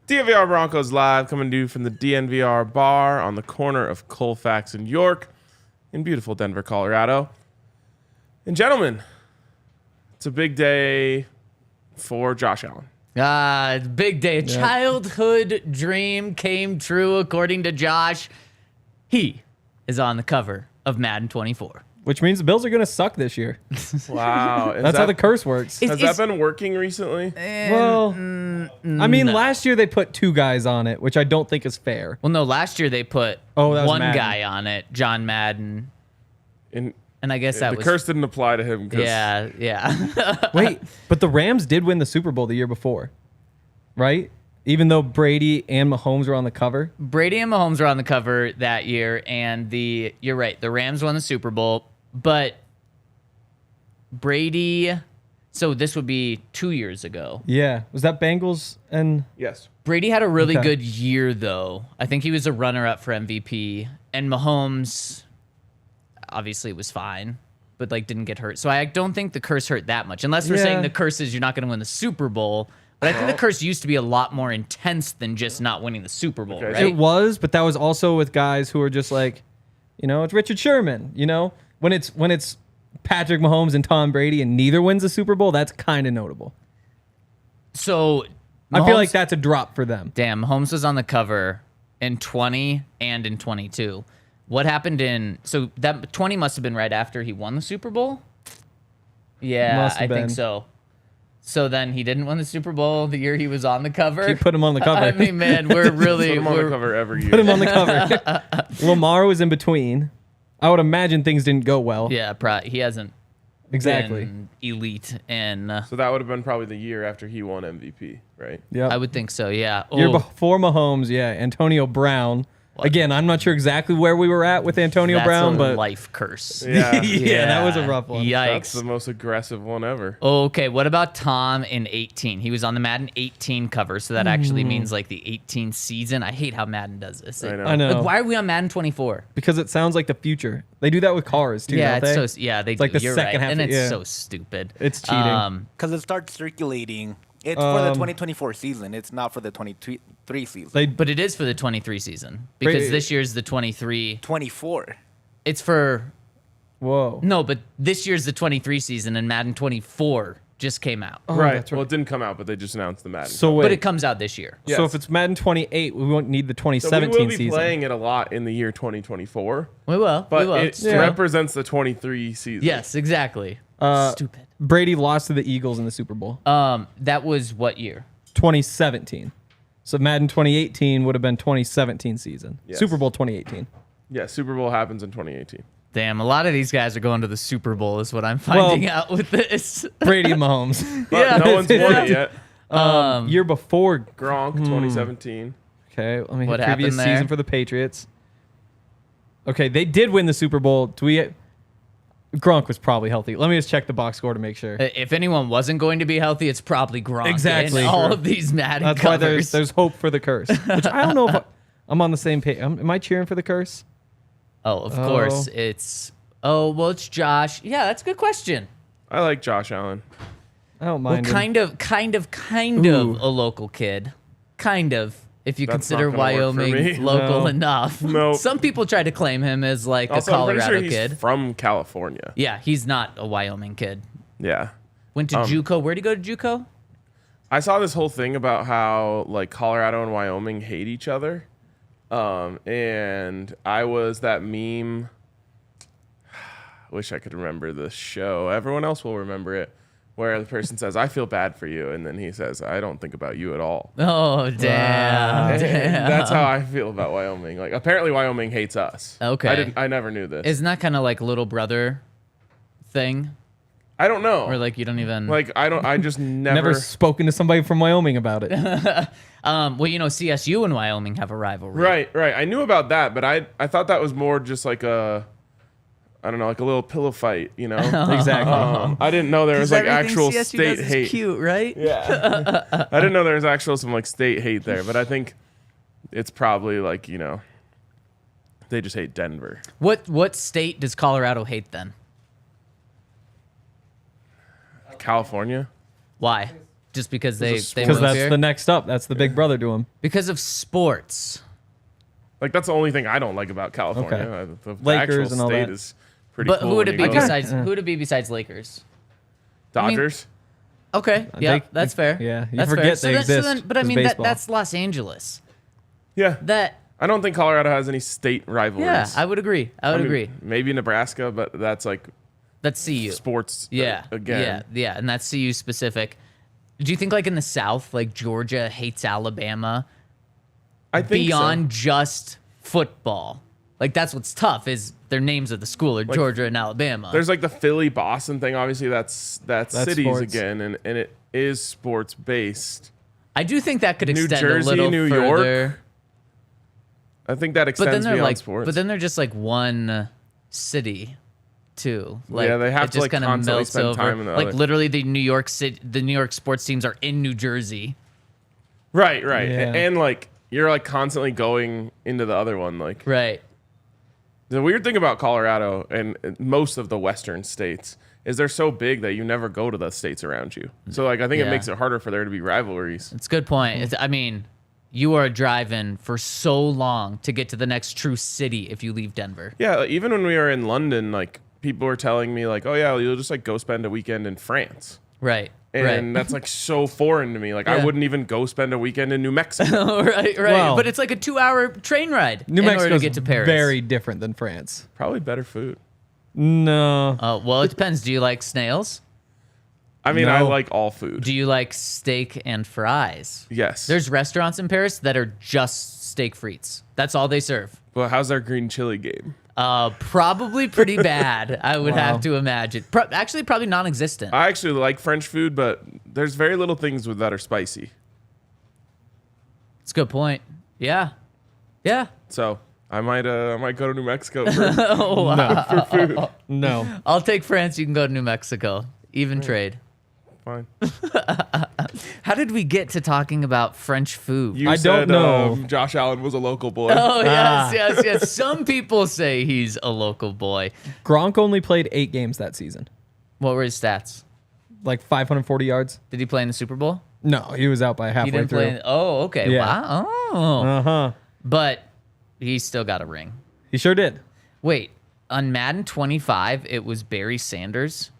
DNVR Broncos live, coming to you from the DNVR Bar on the corner of Colfax and York in beautiful Denver, Colorado. And gentlemen, it's a big day for Josh Allen. Big day. Yep. Childhood dream came true, according to Josh. He is on the cover of Madden 24. Which means the Bills are going to suck this year. Wow. That's how the curse works. Has that been working recently? Well, I mean, last year they put 2 guys on it, which I don't think is fair. Well, no, last year they put one guy on it, John Madden. And I guess that the curse didn't apply to him. Yeah. Wait, but the Rams did win the Super Bowl the year before, right? Even though Brady and Mahomes were on the cover? Brady and Mahomes were on the cover that year, and you're right, the Rams won the Super Bowl, but Brady, so this would be 2 years ago. Yeah. Was that Bengals and... Yes. Brady had a really good year, though. I think he was a runner-up for MVP, and Mahomes, obviously, was fine, but didn't get hurt. So I don't think the curse hurt that much, unless we're saying the curse is you're not going to win the Super Bowl. But I think the curse used to be a lot more intense than just not winning the Super Bowl, right? It was, but that was also with guys who were just it's Richard Sherman. When it's Patrick Mahomes and Tom Brady and neither wins the Super Bowl, that's kind of notable. So I feel like that's a drop for them. Damn, Mahomes was on the cover in 20 and in 22. What happened so that 20 must have been right after he won the Super Bowl? Yeah, I think so. So then he didn't win the Super Bowl the year he was on the cover. You put him on the cover. I mean, man, we're really... Put him on the cover every year. Put him on the cover. Lamar was in between. I would imagine things didn't go well. Yeah, he hasn't been elite. So that would have been probably the year after he won MVP, right? Yeah, I would think so, yeah. Year before Mahomes, Antonio Brown. What? Again, I'm not sure exactly where we were at with Antonio Brown, but life curse. Yeah. That was a rough one. Yikes. That's the most aggressive one ever. Okay, what about Tom in 18? He was on the Madden 18 cover, so that actually means the 18 season. I hate how Madden does this. I know. Why are we on Madden 24? Because it sounds like the future. They do that with cars too, don't they? They do. Like the You're second right. half, and it's so stupid. It's cheating. Because it starts circulating. It's for the 2024 season. It's not for the 23 season. But it is for the 23 season because this year's the 23. 24. It's for... Whoa. No, but this year's the 23 season and Madden 24 just came out. Oh, right. That's right. Well, it didn't come out, but they just announced the Madden. So but it comes out this year. Yes. So if it's Madden 28, we won't need the 2017 so we will be season. playing it a lot in the year 2024 We will. but we will. it represents the 23 season. Yes, exactly. Stupid. Brady lost to the Eagles in the Super Bowl. That was what year? 2017. So Madden 2018 would have been 2017 season. Yes. Super Bowl 2018. Yeah, Super Bowl happens in 2018. Damn, a lot of these guys are going to the Super Bowl is what I'm finding out with this. Brady and Mahomes. But no one's won it yet. Year before. Gronk, 2017. Okay, let me What hit previous happened there? season for the Patriots. Okay, they did win the Super Bowl. Gronk was probably healthy. Let me just check the box score to make sure. If anyone wasn't going to be healthy, it's probably Gronk. Exactly. In all of these Madden That's covers. why there's hope for the curse. Which I don't know if I'm on the same page. Am I cheering for the curse? Oh, of course. It's Josh. Yeah, that's a good question. I like Josh Allen. I don't Well, mind. kind of a local kid. Kind of. If you That's consider not gonna work for Wyoming me. local No. enough. No. Some people try to claim him as like Also, a I'm pretty Colorado sure he's kid. from California. Yeah, he's not a Wyoming kid. Yeah. Went to JUCO. Where'd he go to JUCO? I saw this whole thing about how Colorado and Wyoming hate each other. And I was that meme. Wish I could remember the show. Everyone else will remember it. Where the person says, I feel bad for you. And then he says, I don't think about you at all. Oh, damn. That's how I feel about Wyoming. Apparently Wyoming hates us. Okay. I never knew this. Isn't that kind of like little brother thing? I don't know. Or you don't even... I just Never spoken to somebody from Wyoming about it. Well, CSU and Wyoming have a rivalry. Right. I knew about that, but I thought that was more just like a little pillow fight, Exactly. I didn't know there was actual CSU state does is hate. cute, right? Yeah. I didn't know there was actual some state hate there, but I think it's probably they just hate Denver. What state does Colorado hate then? California? Why? just because they Because move that's here? the next up. That's the big brother to him. Because of sports. Like that's the only thing I don't like about California. Okay. The Lakers actual and all state that. is pretty But cool. who would when it be you go. besides who would it be besides Lakers? Dodgers? Okay, yeah, They- that's fair. yeah, you that's forget fair. they exist but I as mean baseball. that's Los Angeles. Yeah. That I don't think Colorado has any state rivalries. yeah, I would agree. I would agree. Maybe Nebraska, but that's like That's CU. sports. Yeah, Again. yeah, and that's CU specific. Do you think like in the South, like Georgia hates Alabama I think beyond just football? Like that's what's tough is their names of the school are Georgia and Alabama. There's like the Philly Boston thing. Obviously, that's cities sports. again, and it is sports based. I do think that could New extend Jersey, a little New further. York, I think that But extends then they're beyond like, sports. but then they're just like one city, too. Like, Yeah, they have it to, just like, kinda constantly melts spend over. time in the like other. literally, the New York sports teams are in New Jersey. right. Yeah. And like you're like constantly going into the other one. Like Right. the weird thing about Colorado and most of the Western states is they're so big that you never go to the states around you. So like I think Yeah. it makes it harder for there to be rivalries. It's a good point. It's, I mean, you are driving for so long to get to the next true city if you leave Denver. Yeah, like, even when we were in London, like people were telling me like, oh yeah, you'll just like go spend a weekend in France. Right. And that's like so foreign to me. Like I Yeah. wouldn't even go spend a weekend in New Mexico. right. Well- but it's like a 2-hour train ride New in order Mexico's to get to Paris. very different than France. Probably better food. No. Well, it depends. Do you like snails? I mean, I No. like all food. Do you like steak and fries? Yes. There's restaurants in Paris that are just steak frites. That's all they serve. Well, how's our green chili game? Probably pretty bad, I would Wow. have to imagine. Actually, probably non-existent. I actually like French food, but there's very little things that are spicy. It's a good point. Yeah. Yeah. So I might go to New Mexico for Oh, for food. No. I'll take France. You can go to New Mexico. Even trade. Fine. How did we get to talking about French food? You I said, don't know. Josh Allen was a local boy. Oh, Ah. yes. Some people say he's a local boy. Gronk only played 8 games that season. What were his stats? Like 540 yards. Did he play in the Super Bowl? No, he was out by He halfway didn't through. play. Oh, okay. Yeah. Wow. Oh. Uh-huh. But he still got a ring. He sure did. Wait, on Madden 25, it was Barry Sanders.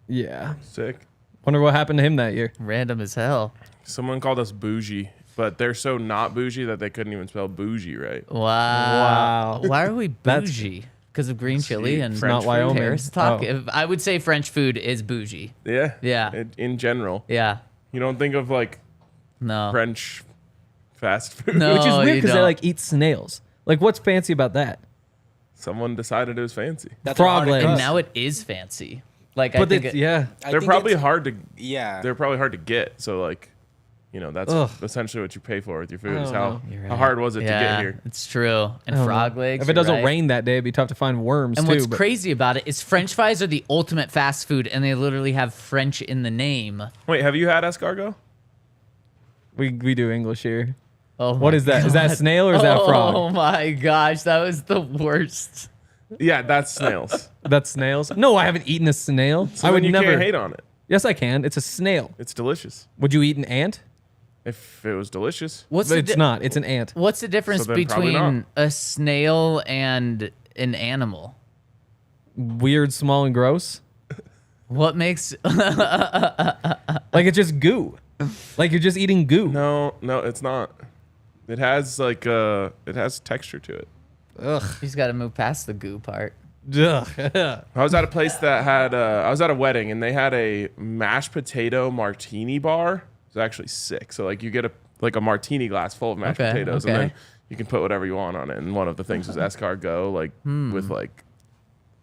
Yeah. Sick. Wonder what happened to him that year. Random as hell. Someone called us bougie, but they're so not bougie that they couldn't even spell bougie right. Wow. Wow. Why are we That's- bougie? Because of green chili and French Not food. Wyoming. Paris talk? Oh. I would say French food is bougie. Yeah. Yeah. In general, Yeah. you don't think of like No. French fast food. No. Which is you weird because they don't. like eat snails. Like, what's fancy about that? Someone decided it was fancy. That's Frog hard to legs. cook. And now it is fancy. Like, I But think it's, it, yeah. I They're think probably it's- hard to. Yeah. They're probably hard to get. So like, you know, that's Ugh. essentially what you pay for with your food. I Is don't how know. You're how right. hard was it to Yeah, get here? It's true. And I don't frog know. legs. If it doesn't you're right. rain that day, it'd be tough to find worms And too. what's but- crazy about it is French fries are the ultimate fast food, and they literally have French in the name. Wait, have you had escargot? We do English here. Oh, What my is that? Is that God. snail or is that Oh frog? my gosh, that was the worst. Yeah, that's snails. That's snails? No, I haven't eaten a snail. So I would then you never. can't hate on it. Yes, I can. It's a snail. It's delicious. Would you eat an ant? If it was delicious. What's But the it's di- not. It's an ant. What's the difference then probably between not. a snail and an animal? Weird, small, and gross. What makes Like it's just goo. Like you're just eating goo. No, it's not. It has like it has texture to it. Ugh. He's got to move past the goo part? Ugh. I was at a place that had I was at a wedding and they had a mashed potato martini bar. It was actually sick. So like you get a martini glass full of mashed Okay, potatoes okay. and then you can put whatever you want on it. And one of the things was escargot, like with like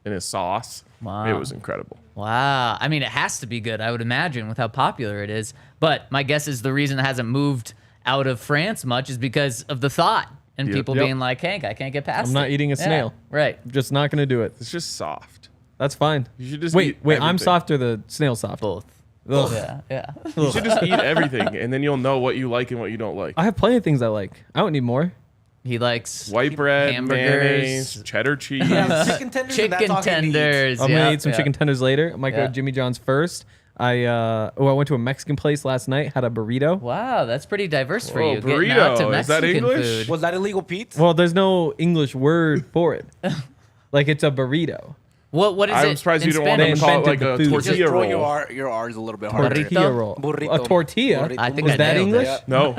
in a sauce. Wow. It was incredible. Wow. I mean, it has to be good, I would imagine, with how popular it is. But my guess is the reason it hasn't moved out of France much is because of the thought and Yep. people Yep. being like, Hank, I can't get past I'm not it. eating a Yeah, snail. right. Just not gonna do it. It's just soft. That's fine. You should just Wait. eat I'm everything. soft or the snail soft? Both. Ugh. Yeah. You should just eat everything and then you'll know what you like and what you don't like. I have plenty of things I like. I don't need more. He likes White bread, hamburgers. mayonnaise, cheddar cheese. Yeah, chicken tenders. and that's chicken all he needs. tenders. I'm gonna Yep, eat some yeah. chicken tenders later. I might Yeah. go Jimmy John's first. I went to a Mexican place last night, had a burrito. Wow, that's pretty diverse for Whoa, you. Getting out to burrito. Is that Mexican English? food. Was that illegal pizza? Well, there's no English word for it. Like it's a burrito. What is I'm it? surprised you in don't want Spanish? to call it like Invented a the food. Just tortilla throw roll. your R's a little bit harder. Burrito? Tortilla roll. Burrito. A tortilla? Burrito. I think Was I that nailed English? it. No.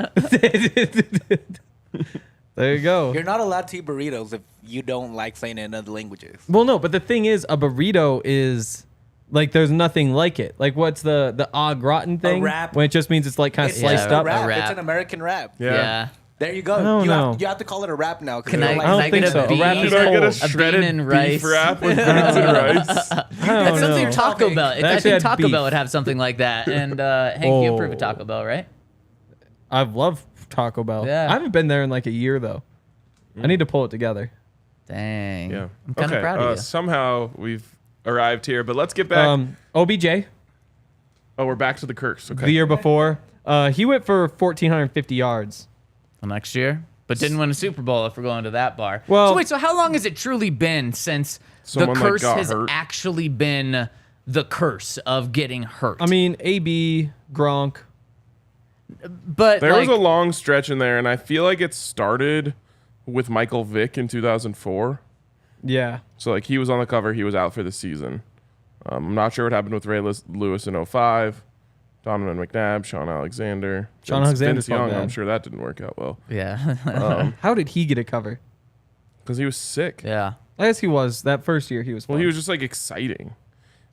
There you go. You're not allowed to eat burritos if you don't like saying it in other languages. Well, no, but the thing is, a burrito is like there's nothing like it. Like what's the au gratin thing? wrap. When it just means it's like kind of It's sliced a up. wrap. wrap. It's an American wrap. Yeah. There you go. I don't know. You have to call it a wrap now. 'Cause Can you I, don't I can don't I think get so. a A bean? wrap is Should I get a cold. shredded bean and beef rice? wrap with beans and rice? I don't That's something know. Taco Bell. I actually think had Taco beef. Bell would have something like that. And Hank, you approve of Taco Bell, right? I love Taco Bell. Yeah. I haven't been there in like a year though. I need to pull it together. Dang. Yeah. I'm kind of proud of you. Somehow we've arrived here, but let's get back. OBJ, Oh, we're back to the curse. Okay. the year before, he went for 1,450 yards. Well, next year, but didn't win a Super Bowl if we're going to that bar. Well- so wait, so how long has it truly been since Someone, the like, curse got has hurt? actually been the curse of getting hurt? I mean, AB, Gronk. but There like, was a long stretch in there, and I feel like it started with Michael Vick in 2004. Yeah. So, like, he was on the cover. He was out for the season. I'm not sure what happened with Ray Lewis in 05. Donovan McNabb, Sean Alexander. Sean Vince Alexander's Young. bad. I'm sure that didn't work out well. yeah, How did he get a cover? Because he was sick. yeah. I guess he was. That first year he was Well, fun. he was just, like, exciting.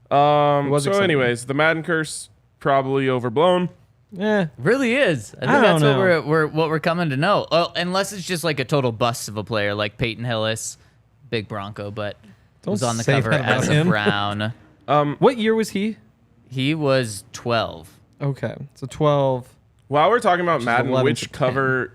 was So, exciting. anyways, the Madden curse, probably overblown. Really is. I think I that's don't what we're coming to know. Oh, unless it's just like a total bust of a player like Peyton Hillis, big Bronco, but was on the say cover that about as a him. Brown. What year was he? He was 12. Okay. So 12. While we're talking about Madden, 11 to which 10. cover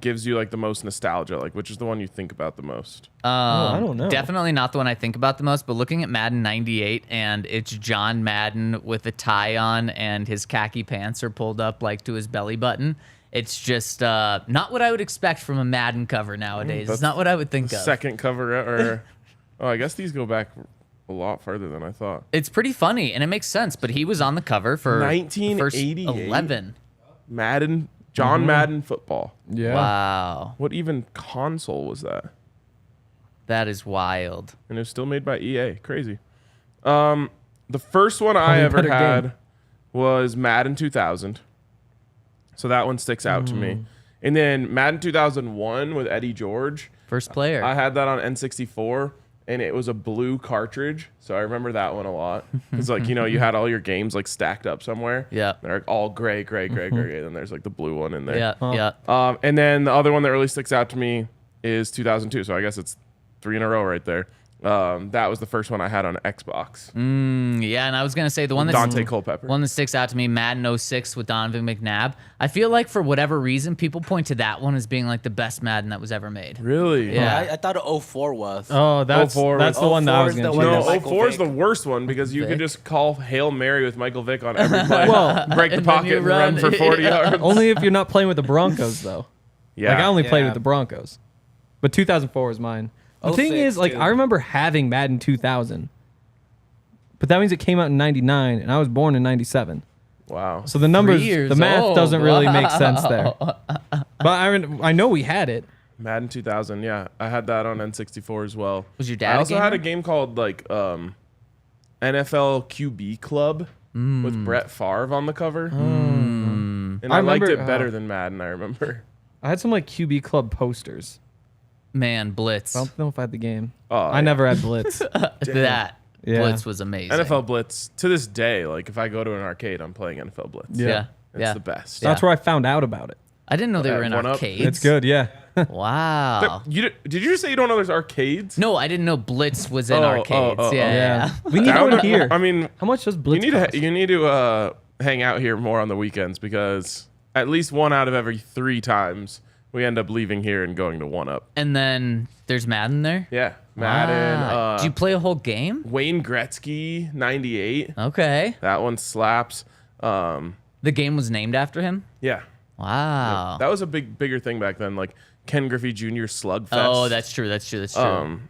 gives you, like, the most nostalgia? Like, which is the one you think about the most? I don't know. Definitely not the one I think about the most, but looking at Madden 98 and it's John Madden with a tie on and his khaki pants are pulled up like to his belly button. It's just not what I would expect from a Madden cover nowadays. It's not what I would think of. Second cover, or oh, I guess these go back a lot farther than I thought. It's pretty funny and it makes sense, but he was on the cover for the first 1988? 11. Madden, John Madden football. Yeah. Wow. What even console was that? That is wild. And it was still made by EA. Crazy. The first one I Probably a ever better had game. was Madden 2000. So that one sticks out to me. And then Madden 2001 with Eddie George. First player. I had that on N64, and it was a blue cartridge. So I remember that one a lot. Because, like, you know, you had all your games, like, stacked up somewhere. Yeah. They're all gray, gray, gray, gray. And then there's, like, the blue one in there. yeah, yeah. And then the other one that really sticks out to me is 2002. So I guess it's 3 in a row right there. That was the first one I had on Xbox. Yeah, and I was gonna say the one Dante Culpepper. one that sticks out to me, Madden 06 with Donovan McNabb. I feel like for whatever reason, people point to that one as being like the best Madden that was ever made. Really? Yeah. I thought 04 was. Oh, that's 04 that's was- the one that I 04 was is going the to one choose. that No, Michael 04 is Vick. the worst one because you Vick. could just call Hail Mary with Michael Vick on every play. Well, break the and then pocket you and run run. for 40 yards. Only if you're not playing with the Broncos, though. Yeah. Like, I only played Yeah. with the Broncos. But 2004 is mine. The thing 06 is, like, too. I remember having Madden 2000. But that means it came out in 99, and I was born in 97. Wow. So the numbers, 3 years the math old. doesn't really make sense Wow. there. But I know we had it. Madden 2000, yeah. I had that on N64 as well. Was your dad I a also had a gamer? game called, like, NFL QB Club with Brett Favre on the cover. And I liked remember, it better than Madden, I remember. I had some, like, QB Club posters. Man, Blitz. I don't know if I had the game. Oh, I yeah. never had Blitz. That Yeah. Blitz was amazing. NFL Blitz, to this day, like, if I go to an arcade, I'm playing NFL Blitz. Yeah. It's Yeah. the best. Yeah. That's where I found out about it. I didn't know they were in One Up. arcades. It's good, yeah. Wow. Did you just say you don't know there's arcades? No, I didn't know Blitz was in Oh, arcades. oh, oh, yeah. We need one here. I mean, How much does you Blitz need cost? to hang out here more on the weekends because at least 1 out of every 3 times we end up leaving here and going to 1 Up. And then there's Madden there. Yeah, Madden. Wow. Did you play a whole game? Wayne Gretzky 98. Okay. That one slaps. The game was named after him. Yeah, Wow. that was a bigger thing back then. Like Ken Griffey Jr. Slugfest. Oh, that's true. That's true. That's true.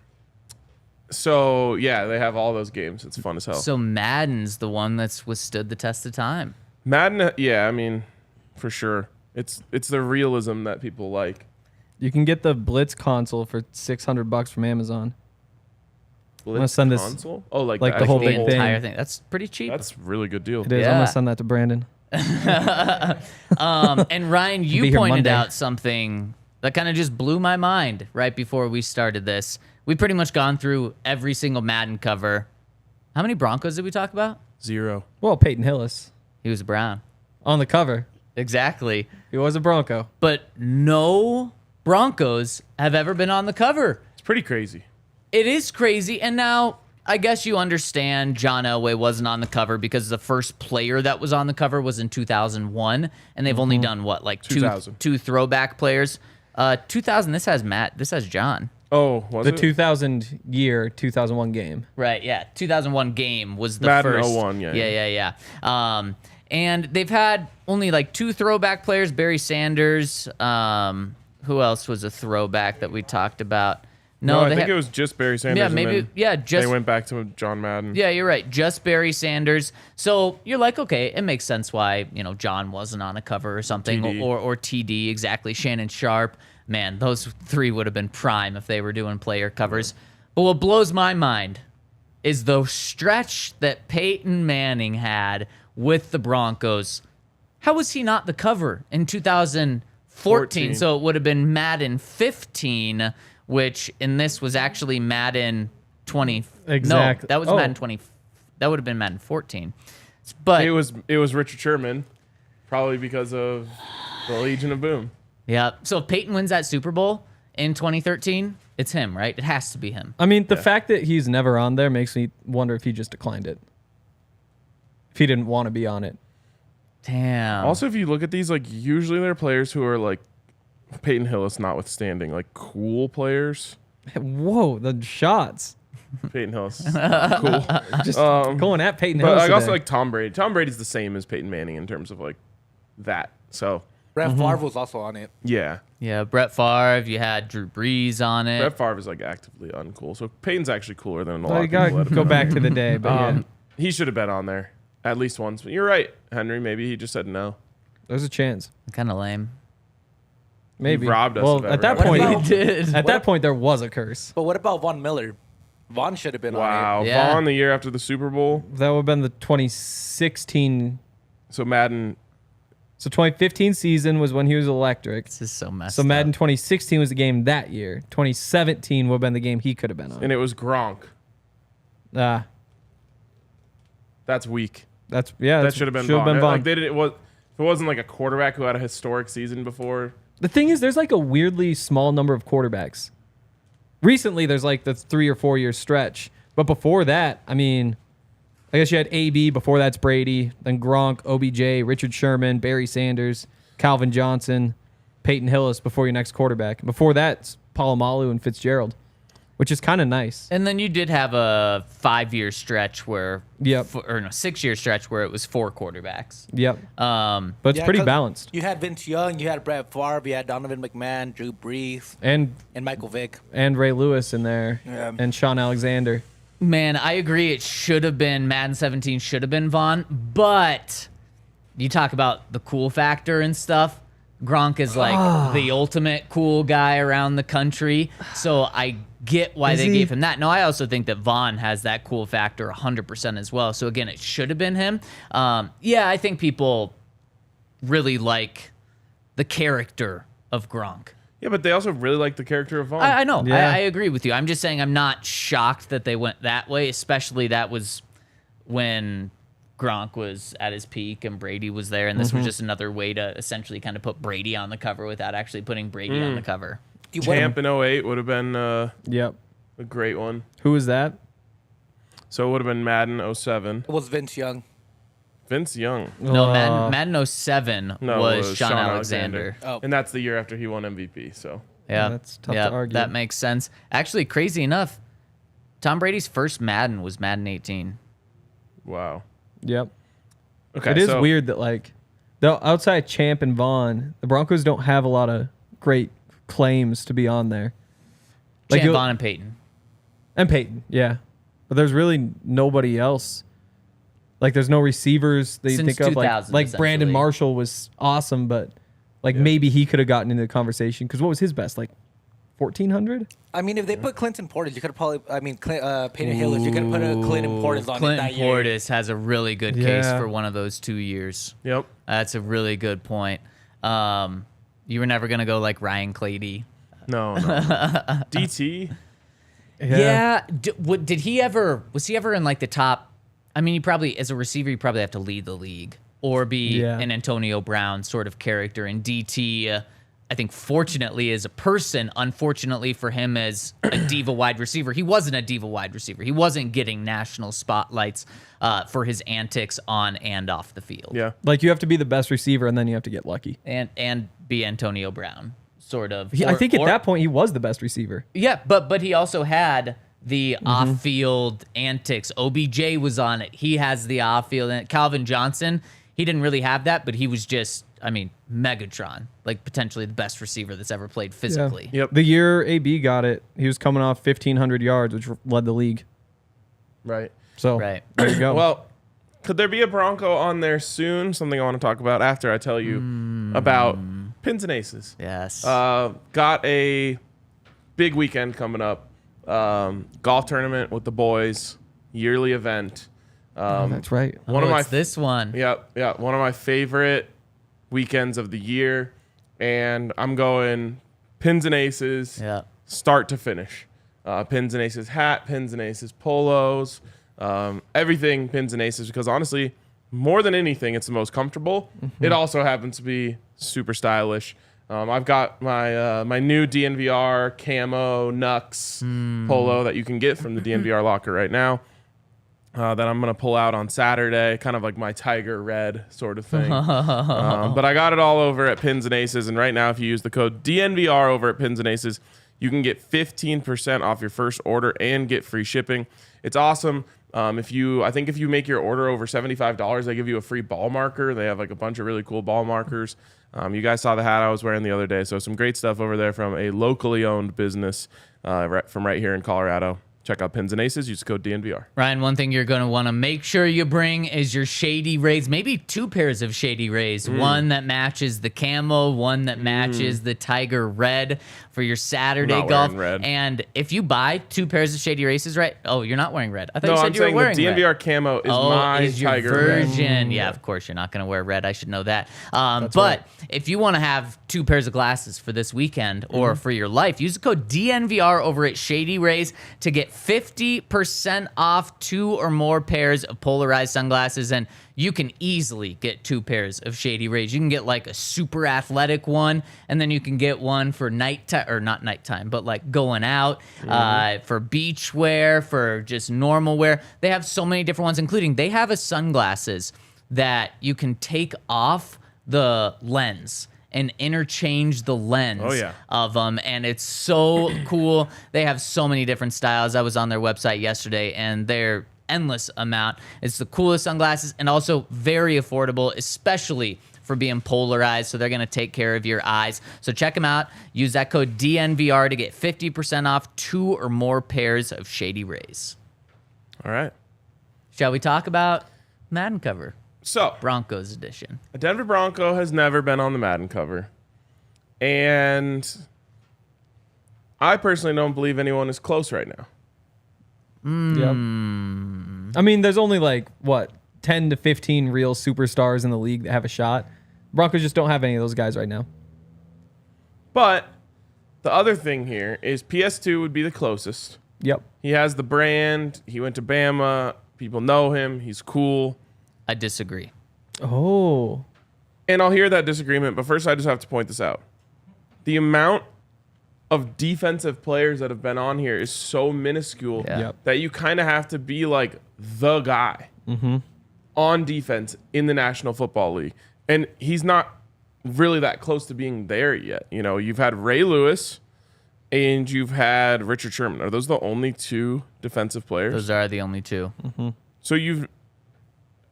So yeah, they have all those games. It's fun as hell. So Madden's the one that's withstood the test of time. Madden, yeah, I mean, for sure. It's the realism that people like. You can get the Blitz console for $600 from Amazon. Blitz gonna send this- console? Oh, like the actual whole The big thing. entire thing. That's pretty cheap. That's a really good deal. It is. I'm Yeah. gonna send that to Brandon. And Ryan, Be you here pointed Monday. out something that kind of just blew my mind right before we started this. We pretty much gone through every single Madden cover. How many Broncos did we talk about? 0. Well, Peyton Hillis He was a Brown. on the cover. Exactly. He was a Bronco. But no Broncos have ever been on the cover. It's pretty crazy. It is crazy. And now I guess you understand John Elway wasn't on the cover because the first player that was on the cover was in 2001. And they've only done what, like 2000. two throwback players? 2000, this has Matt, this has John. Oh, was The it? 2001 game. Right, yeah. 2001 game was the Madden first. 01, yeah. And they've had only like 2 throwback players, Barry Sanders. Who else was a throwback that we talked about? No, I they think had- it was just Barry Sanders. Yeah, and maybe. then Yeah, just they went back to John Madden. Yeah, you're right. Just Barry Sanders. So you're like, okay, it makes sense why, John wasn't on a cover or something. TD. Or TD, exactly. Shannon Sharp. Man, those 3 would have been prime if they were doing player covers. But what blows my mind is the stretch that Peyton Manning had with the Broncos. How was he not the cover in 2014? 14. So it would have been Madden 15, which in this was actually Madden 20. Exactly. No, that was Oh. Madden 20. That would have been Madden 14. But It was Richard Sherman, probably because of the Legion of Boom. yeah, so if Peyton wins that Super Bowl in 2013, it's him, right? It has to be him. I mean, the fact that he's never on there makes me wonder if he just declined it. If he didn't want to be on it. Damn. Also, if you look at these, like usually they're players who are like Peyton Hillis, notwithstanding, like cool players. Whoa, the shots. Peyton Hillis, cool. Just going at Peyton But Hillis like also today. like Tom Brady. Tom Brady's the same as Peyton Manning in terms of like that. So Brett Favre was also on it. yeah, Yeah, Brett Favre. You had Drew Brees on it. Brett Favre is like actively uncool. So Peyton's actually cooler than a lot Well, you of people. gotta let him go know. back to the day, but yeah, He should have been on there at least once. But you're right, Henry. Maybe he just said no. there's a chance. Kind of lame. Maybe. robbed us Well, of at ever that having point, him. He did. at that point, there was a curse. But what about Von Miller? Von should have been Wow, on it. Yeah. Vaughn the year after the Super Bowl. That would have been the 2016. So Madden. So 2015 season was when he was electric. This is so messed So Madden up. 2016 was the game that year. 2017 would have been the game he could have been on. And it was Gronk. That's weak. That That should have been Should have Vaughn. been Vaughn. Like they did it was if it wasn't like a quarterback who had a historic season before. The thing is, there's like a weirdly small number of quarterbacks. Recently, there's like the 3 or 4 year stretch. But before that, I mean, I guess you had AB. Before that's Brady. Then Gronk, OBJ, Richard Sherman, Barry Sanders, Calvin Johnson, Peyton Hillis before your next quarterback. Before that, it's Palomalu and Fitzgerald, which is kind of nice. And then you did have a 5-year stretch where, Yep. or no, 6-year stretch where it was 4 quarterbacks. Yep. But it's Yeah, pretty 'cause balanced. You had Vince Young, you had Brett Favre, you had Donovan McMahon, Drew Brees, And Michael Vick. Ray Lewis in there. Yeah. And Sean Alexander. Man, I agree. It should have been Madden 17. Should have been Vaughn. But you talk about the cool factor and stuff. Gronk is like the ultimate cool guy around the country. So I get why Is they he? gave him that. No, I also think that Vaughn has that cool factor 100% as well. So again, it should have been him. Yeah, I think people really like the character of Gronk. Yeah, but they also really like the character of Vaughn. I know. Yeah. I agree with you. I'm just saying I'm not shocked that they went that way, especially that was when Gronk was at his peak and Brady was there, and this was just another way to essentially kind of put Brady on the cover without actually putting Brady on the cover. Champ in 08 would have been Yep. a great one. Who was that? So it would have been Madden 07. It was Vince Young. Vince Young. No, Madden 07 No, was it was Sean Alexander. Oh. And that's the year after he won MVP. So Yeah, That's tough yeah, to argue. that makes sense. Actually, crazy enough, Tom Brady's first Madden was Madden 18. wow. Yep. Okay, It is so weird that like the outside Champ and Vaughn, the Broncos don't have a lot of great claims to be on there. Like Champ, you'll- Vaughn, and Peyton. And Payton, yeah. But there's really nobody else. Like, there's no receivers that you Since think of. 2000, Like Brandon essentially. Marshall was awesome, but maybe he could have gotten into the conversation. Because what was his best? Like 1,400? I mean, if they put Clinton Portis, you could probably. I mean, Peyton Hillis, you could have put a Clinton Portis on it Clinton that year. Portis has a really good case Yeah. for one of those 2 years. Yep. That's a really good point. You were never gonna go like Ryan Clady. No. DT. Yeah. Did he ever? Was he ever in like the top? I mean, you probably as a receiver, you probably have to lead the league or be an Antonio Brown sort of character. And DT, I think, fortunately, as a person, unfortunately for him as a diva wide receiver, he wasn't a diva wide receiver. He wasn't getting national spotlights for his antics on and off the field. Yeah. Like, you have to be the best receiver, and then you have to get lucky. And be Antonio Brown, sort of. I think at that point, he was the best receiver. Yeah, but he also had the off-field antics. OBJ was on it. He has the off-field. And Calvin Johnson, he didn't really have that, but he was just, I mean, Megatron, like potentially the best receiver that's ever played physically. Yep. The year AB got it, he was coming off 1,500 yards, which led the league. Right. So Right. there you go. Well, could there be a Bronco on there soon? Something I want to talk about after I tell you about Pins and Aces. Yes. Got a big weekend coming up. Golf tournament with the boys, yearly event. that's right. One of my this one. Yeah, one of my favorite weekends of the year, and I'm going Pins and Aces, Yeah. start to finish. Pins and Aces hat, Pins and Aces polos, everything Pins and Aces, because honestly, more than anything, it's the most comfortable. It also happens to be super stylish. I've got my new DNVR camo Nux polo that you can get from the DNVR locker right now. That I'm going to pull out on Saturday, kind of like my tiger red sort of thing. But I got it all over at Pins and Aces, and right now if you use the code DNVR over at Pins and Aces, you can get 15% off your first order and get free shipping. It's awesome. If you make your order over $75, they give you a free ball marker. They have like a bunch of really cool ball markers. You guys saw the hat I was wearing the other day, so some great stuff over there from a locally owned business from right here in Colorado. Check out Pins and Aces. Use code DNVR. Ryan, one thing you're going to want to make sure you bring is your Shady Rays, maybe 2 pairs of Shady Rays, one that matches the camo, one that matches the tiger red for your Saturday Not golf. wearing red. And if you buy 2 pairs of Shady Races, right? Oh, you're not wearing red. I thought No, you said I'm you were saying wearing the DNVR red. camo is my is your tiger red. version. Yeah, of course, you're not going to wear red. I should know that. But if you want to have 2 pairs of glasses for this weekend or for your life, use the code DNVR over at Shady Rays to get 50% off 2 or more pairs of polarized sunglasses. And you can easily get 2 pairs of Shady Rays. You can get like a super athletic one, and then you can get one for nighttime, or not nighttime, but like going out, for beach wear, for just normal wear. They have so many different ones, including they have a sunglasses that you can take off the lens and interchange the lens of them, and it's so cool. They have so many different styles. I was on their website yesterday, and they're endless amount. It's the coolest sunglasses and also very affordable, especially for being polarized, so they're going to take care of your eyes. So check them out. Use that code DNVR to get 50% off 2 or more pairs of Shady Rays. All right. Shall we talk about Madden cover? So, Broncos edition. a Denver Bronco has never been on the Madden cover. And I personally don't believe anyone is close right now. Yep. I mean, there's only like, 10 to 15 real superstars in the league that have a shot. Broncos just don't have any of those guys right now. But the other thing here is PS2 would be the closest. Yep. He has the brand. He went to Bama. People know him. He's cool. I disagree. Oh. And I'll hear that disagreement, but first I just have to point this out. The amount of defensive players that have been on here is so minuscule that you kind of have to be like the guy on defense in the National Football League. And he's not really that close to being there yet. You know, you've had Ray Lewis and you've had Richard Sherman. Are those the only 2 defensive players? Those are the only 2. So you've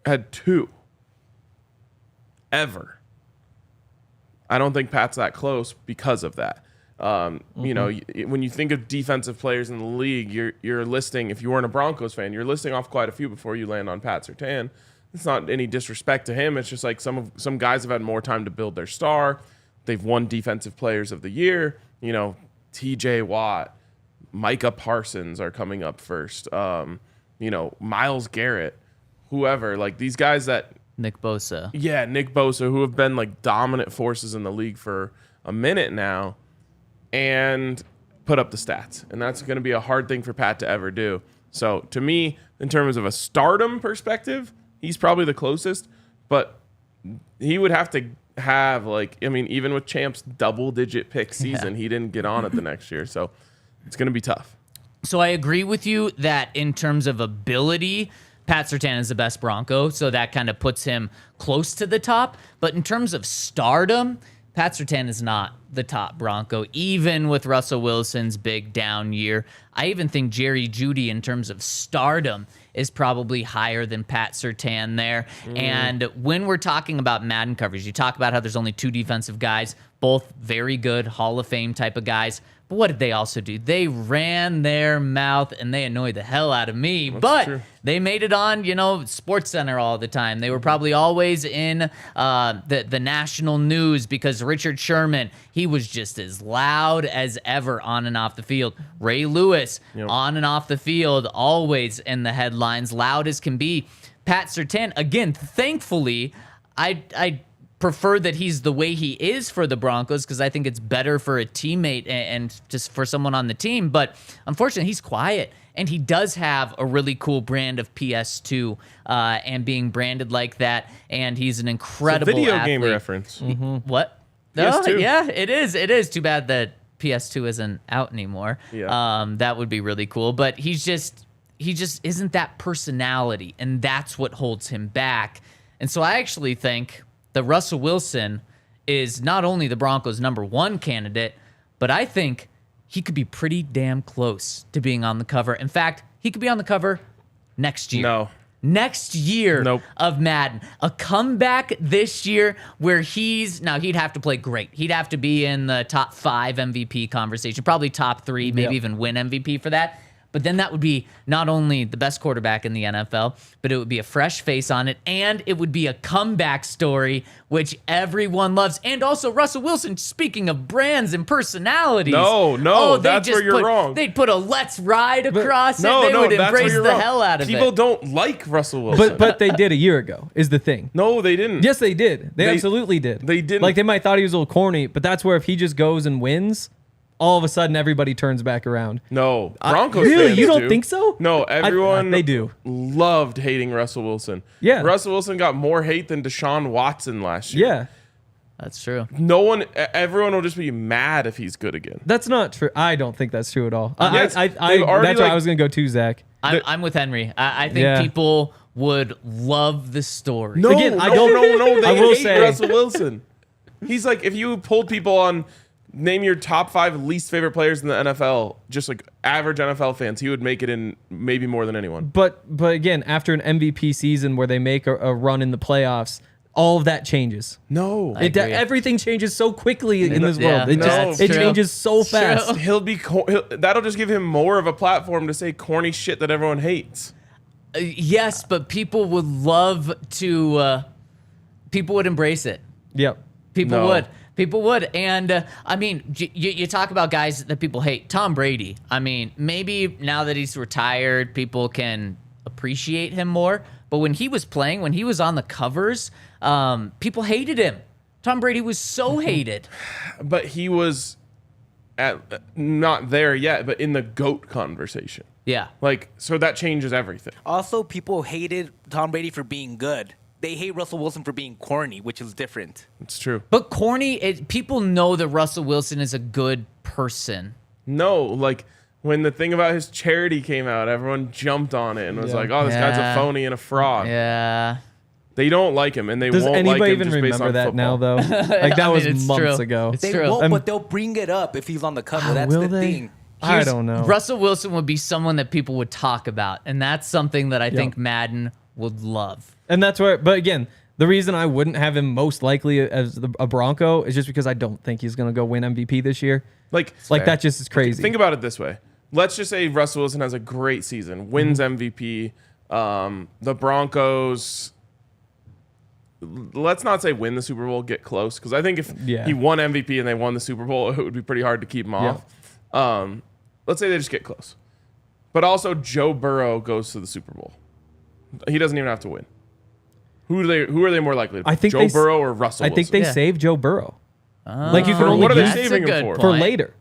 had 2 ever. I don't think Pat's that close because of that. You know, when you think of defensive players in the league, you're listing, if you weren't a Broncos fan, you're listing off quite a few before you land on Pat Surtain. It's not any disrespect to him. It's just like some guys have had more time to build their star. They've won Defensive Players of the Year. You know, T.J. Watt, Micah Parsons are coming up first. You know, Myles Garrett, whoever. Like these guys that Nick Bosa. Yeah, Nick Bosa, who have been like dominant forces in the league for a minute now, and put up the stats. And that's going to be a hard thing for Pat to ever do. So to me, in terms of a stardom perspective, he's probably the closest, but he would have to have like, I mean, even with Champ's double-digit pick season, he didn't get on it the next year. So it's going to be tough. So I agree with you that in terms of ability, Pat Surtain is the best Bronco, so that kind of puts him close to the top. But in terms of stardom, Pat Surtain is not the top Bronco, even with Russell Wilson's big down year. I even think Jerry Jeudy, in terms of stardom, is probably higher than Pat Surtain there. And when we're talking about Madden coverage, you talk about how there's only 2 defensive guys, both very good Hall of Fame type of guys. But what did they also do? They ran their mouth and they annoyed the hell out of me. But true. They made it on, you know, SportsCenter all the time. They were probably always in the national news because Richard Sherman, he was just as loud as ever on and off the field. Ray Lewis, on and off the field, always in the headlines, loud as can be. Pat Surtain, again, thankfully, I prefer that he's the way he is for the Broncos because I think it's better for a teammate and just for someone on the team. But unfortunately, he's quiet, and he does have a really cool brand of PS2 and being branded like that. And he's an incredible it's a video athlete. game reference. What? PS2. Oh, yeah, it is. It is too bad that PS2 isn't out anymore. Yeah. That would be really cool. But he just isn't that personality, and that's what holds him back. And so I actually think that Russell Wilson is not only the Broncos' #1 candidate, but I think he could be pretty damn close to being on the cover. In fact, he could be on the cover next year. No. Next year Nope. of Madden. A comeback this year where he'd have to play great. He'd have to be in the top 5 MVP conversation, probably top 3, maybe even win MVP for that. But then that would be not only the best quarterback in the NFL, but it would be a fresh face on it, and it would be a comeback story, which everyone loves. And also, Russell Wilson, speaking of brands and personalities. No, that's where you're wrong. They'd put a "Let's Ride" across it. No, They would that's where embrace you're the wrong. hell out of People it. don't like Russell Wilson. But they did a year ago, is the thing. No, they didn't. Yes, they did. They absolutely did. They didn't. Like, they might thought he was a little corny, but that's where if he just goes and wins, all of a sudden everybody turns back around. No, Broncos really? fans You don't do. think so? No, everyone they do. loved hating Russell Wilson. Yeah. Russell Wilson got more hate than Deshaun Watson last year. Yeah. That's true. Everyone will just be mad if he's good again. That's not true. I don't think that's true at all. Yes, that's they've where already, I was going to go to, Zach. I'm with Henry. I think people would love the story. No, Again, no, I don't- no. They I will hate say- Russell Wilson. He's like, if you pulled people on, name your top 5 least favorite players in the NFL, just like average NFL fans, he would make it in maybe more than anyone. But again, after an MVP season where they make a run in the playoffs, all of that changes. No. I agree. Everything changes so quickly in this Yeah, world. It, no, just, it's it true. changes so It's true. fast. That'll just give him more of a platform to say corny shit that everyone hates. Yes, but people would love to. People would embrace it. Yep. People No. would. People would. And, I mean, you talk about guys that people hate. Tom Brady. I mean, maybe now that he's retired, people can appreciate him more. But when he was playing, when he was on the covers, people hated him. Tom Brady was so hated. But he was not there yet, but in the GOAT conversation. Yeah. Like, so that changes everything. Also, people hated Tom Brady for being good. They hate Russell Wilson for being corny, which is different. It's true. But corny, people know that Russell Wilson is a good person. No, like when the thing about his charity came out, everyone jumped on it and was Yeah. like, "Oh, this guy's a phony and a fraud." Yeah. They don't like him, and they Does won't anybody like him even just based remember on that football. now, though? Like, that I mean, was it's months true. ago. It's They true. won't, but they'll bring it up if he's on the cover. That's will the they? thing. I don't know. Russell Wilson would be someone that people would talk about, and that's something that I think Madden would love. And that's where, but again, The reason I wouldn't have him most likely as a Bronco is just because I don't think he's going to go win MVP this year. Like that just is crazy. Think about it this way. Let's just say Russell Wilson has a great season, wins MVP. The Broncos, let's not say win the Super Bowl, get close. Because I think if he won MVP and they won the Super Bowl, it would be pretty hard to keep him off. Let's say they just get close. But also Joe Burrow goes to the Super Bowl. He doesn't even have to win. Who are they more likely to I think Joe Burrow or Russell Wilson? I think they saved Joe Burrow. Like you can For only what are they use saving him for later.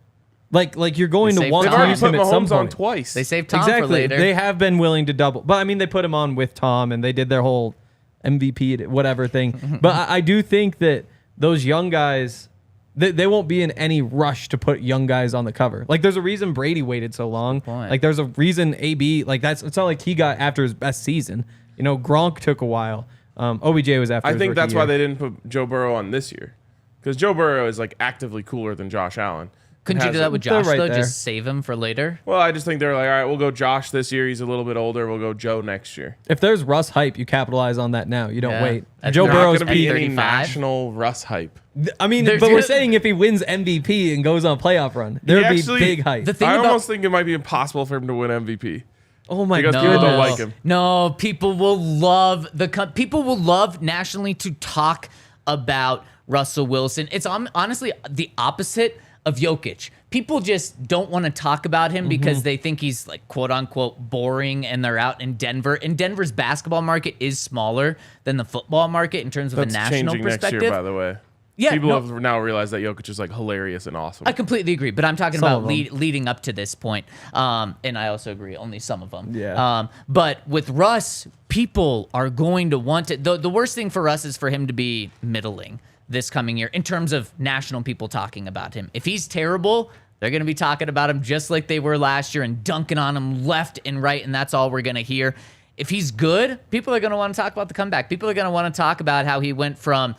Like you're going They to want saved to Tom. use Put him at some Mahomes on point. twice. They saved Tom Exactly. for later. They have been willing to double, but I mean they put him on with Tom and they did their whole MVP whatever thing. But I do think that those young guys, they won't be in any rush to put young guys on the cover. Like there's a reason Brady waited so long. Like there's a reason AB it's not like he got after his best season. You know, Gronk took a while. OBJ was after. I think that's why they didn't put Joe Burrow on this year, because Joe Burrow is like actively cooler than Josh Allen. Couldn't you do that with Josh, right though? there. Just save him for later? Well, I just think they're like, all right, we'll go Josh this year. He's a little bit older. We'll go Joe next year. If there's Russ hype, you capitalize on that now. You don't wait. That's Joe not Burrow's Not going to be peak. any 35? national Russ hype. I mean, There's but we're gonna- saying if he wins MVP and goes on a playoff run, there would be actually- big hype. The thing I about almost think it might be impossible for him to win MVP. Oh my Because god! people don't like him. No, people will love people will love nationally to talk about Russell Wilson. It's honestly the opposite of Jokic. People just don't want to talk about him because they think he's like quote unquote boring and they're out in Denver. And Denver's basketball market is smaller than the football market in terms of That's a national changing perspective. next year, by the way. Yeah, People no. have now realized that Jokic is like hilarious and awesome. I completely agree, but I'm talking Some about of 'em. leading up to this point. And I also agree, only some of them. Yeah. But with Russ, people are going to want it. The worst thing for Russ is for him to be middling this coming year in terms of national people talking about him. If he's terrible, they're going to be talking about him just like they were last year and dunking on him left and right, and that's all we're going to hear. If he's good, people are going to want to talk about the comeback. People are going to want to talk about how he went from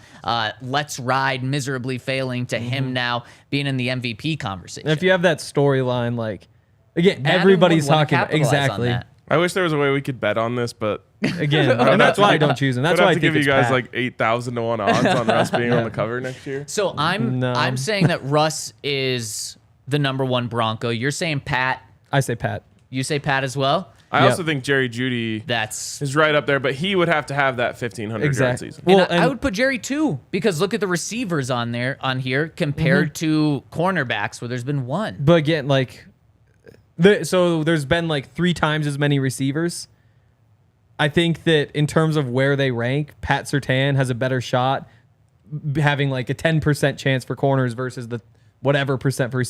let's ride miserably failing to him now being in the MVP conversation. And if you have that storyline, like again, Madden everybody's would wanna talking about capitalize on exactly. that. I wish there was a way we could bet on this, but Again, and that's why I don't choose him. That's I'd why I have to think give you it's guys Pat. like 8,000 to 1 odds on Russ being on the cover next year. So I'm No. saying that Russ is the number one Bronco. You're saying Pat. I say Pat. You say Pat as well. I Yep. also think Jerry Jeudy That's is right up there, but he would have to have that 1,500 yard Exactly. season. and Well, I would put Jerry too, because look at the receivers on here compared to cornerbacks where there's been one. But again, like, so there's been like 3 times as many receivers. I think that in terms of where they rank, Pat Surtain has a better shot having like a 10% chance for corners versus the whatever percent for,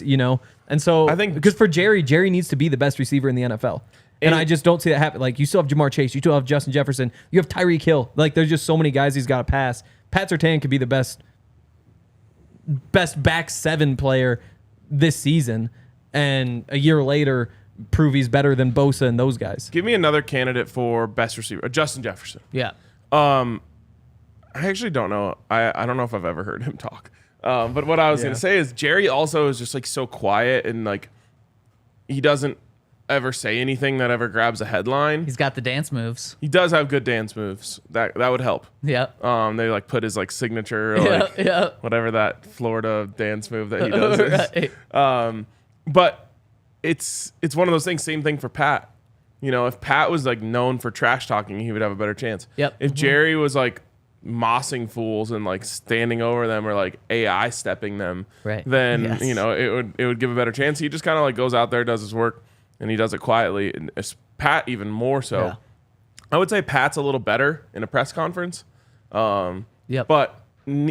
And so I think- because for Jerry needs to be the best receiver in the NFL. And And- I just don't see that happen. Like, you still have Jamar Chase, you still have Justin Jefferson, you have Tyreek Hill. Like, there's just so many guys he's got to pass. Pat Surtain could be the best back 7 player this season, and a year later prove he's better than Bosa and those guys. Give me another candidate for best receiver. Justin Jefferson. Yeah. I actually don't know. I don't know if I've ever heard him talk. But what I was going to say is Jerry also is just like so quiet and like he doesn't ever say anything that ever grabs a headline. He's got the dance moves. He does have good dance moves. That would help. Yeah. They like put his like signature or like yeah. whatever that Florida dance move that he does is. Right. But it's one of those things. Same thing for Pat. You know, if Pat was like known for trash talking, he would have a better chance. Yep. If Jerry was like mossing fools and like standing over them or like AI stepping them, Right. then Yes. it would give a better chance. He just kind of like goes out there, does his work, and he does it quietly. And Pat even more so. Yeah. I would say Pat's a little better in a press conference. Yep. But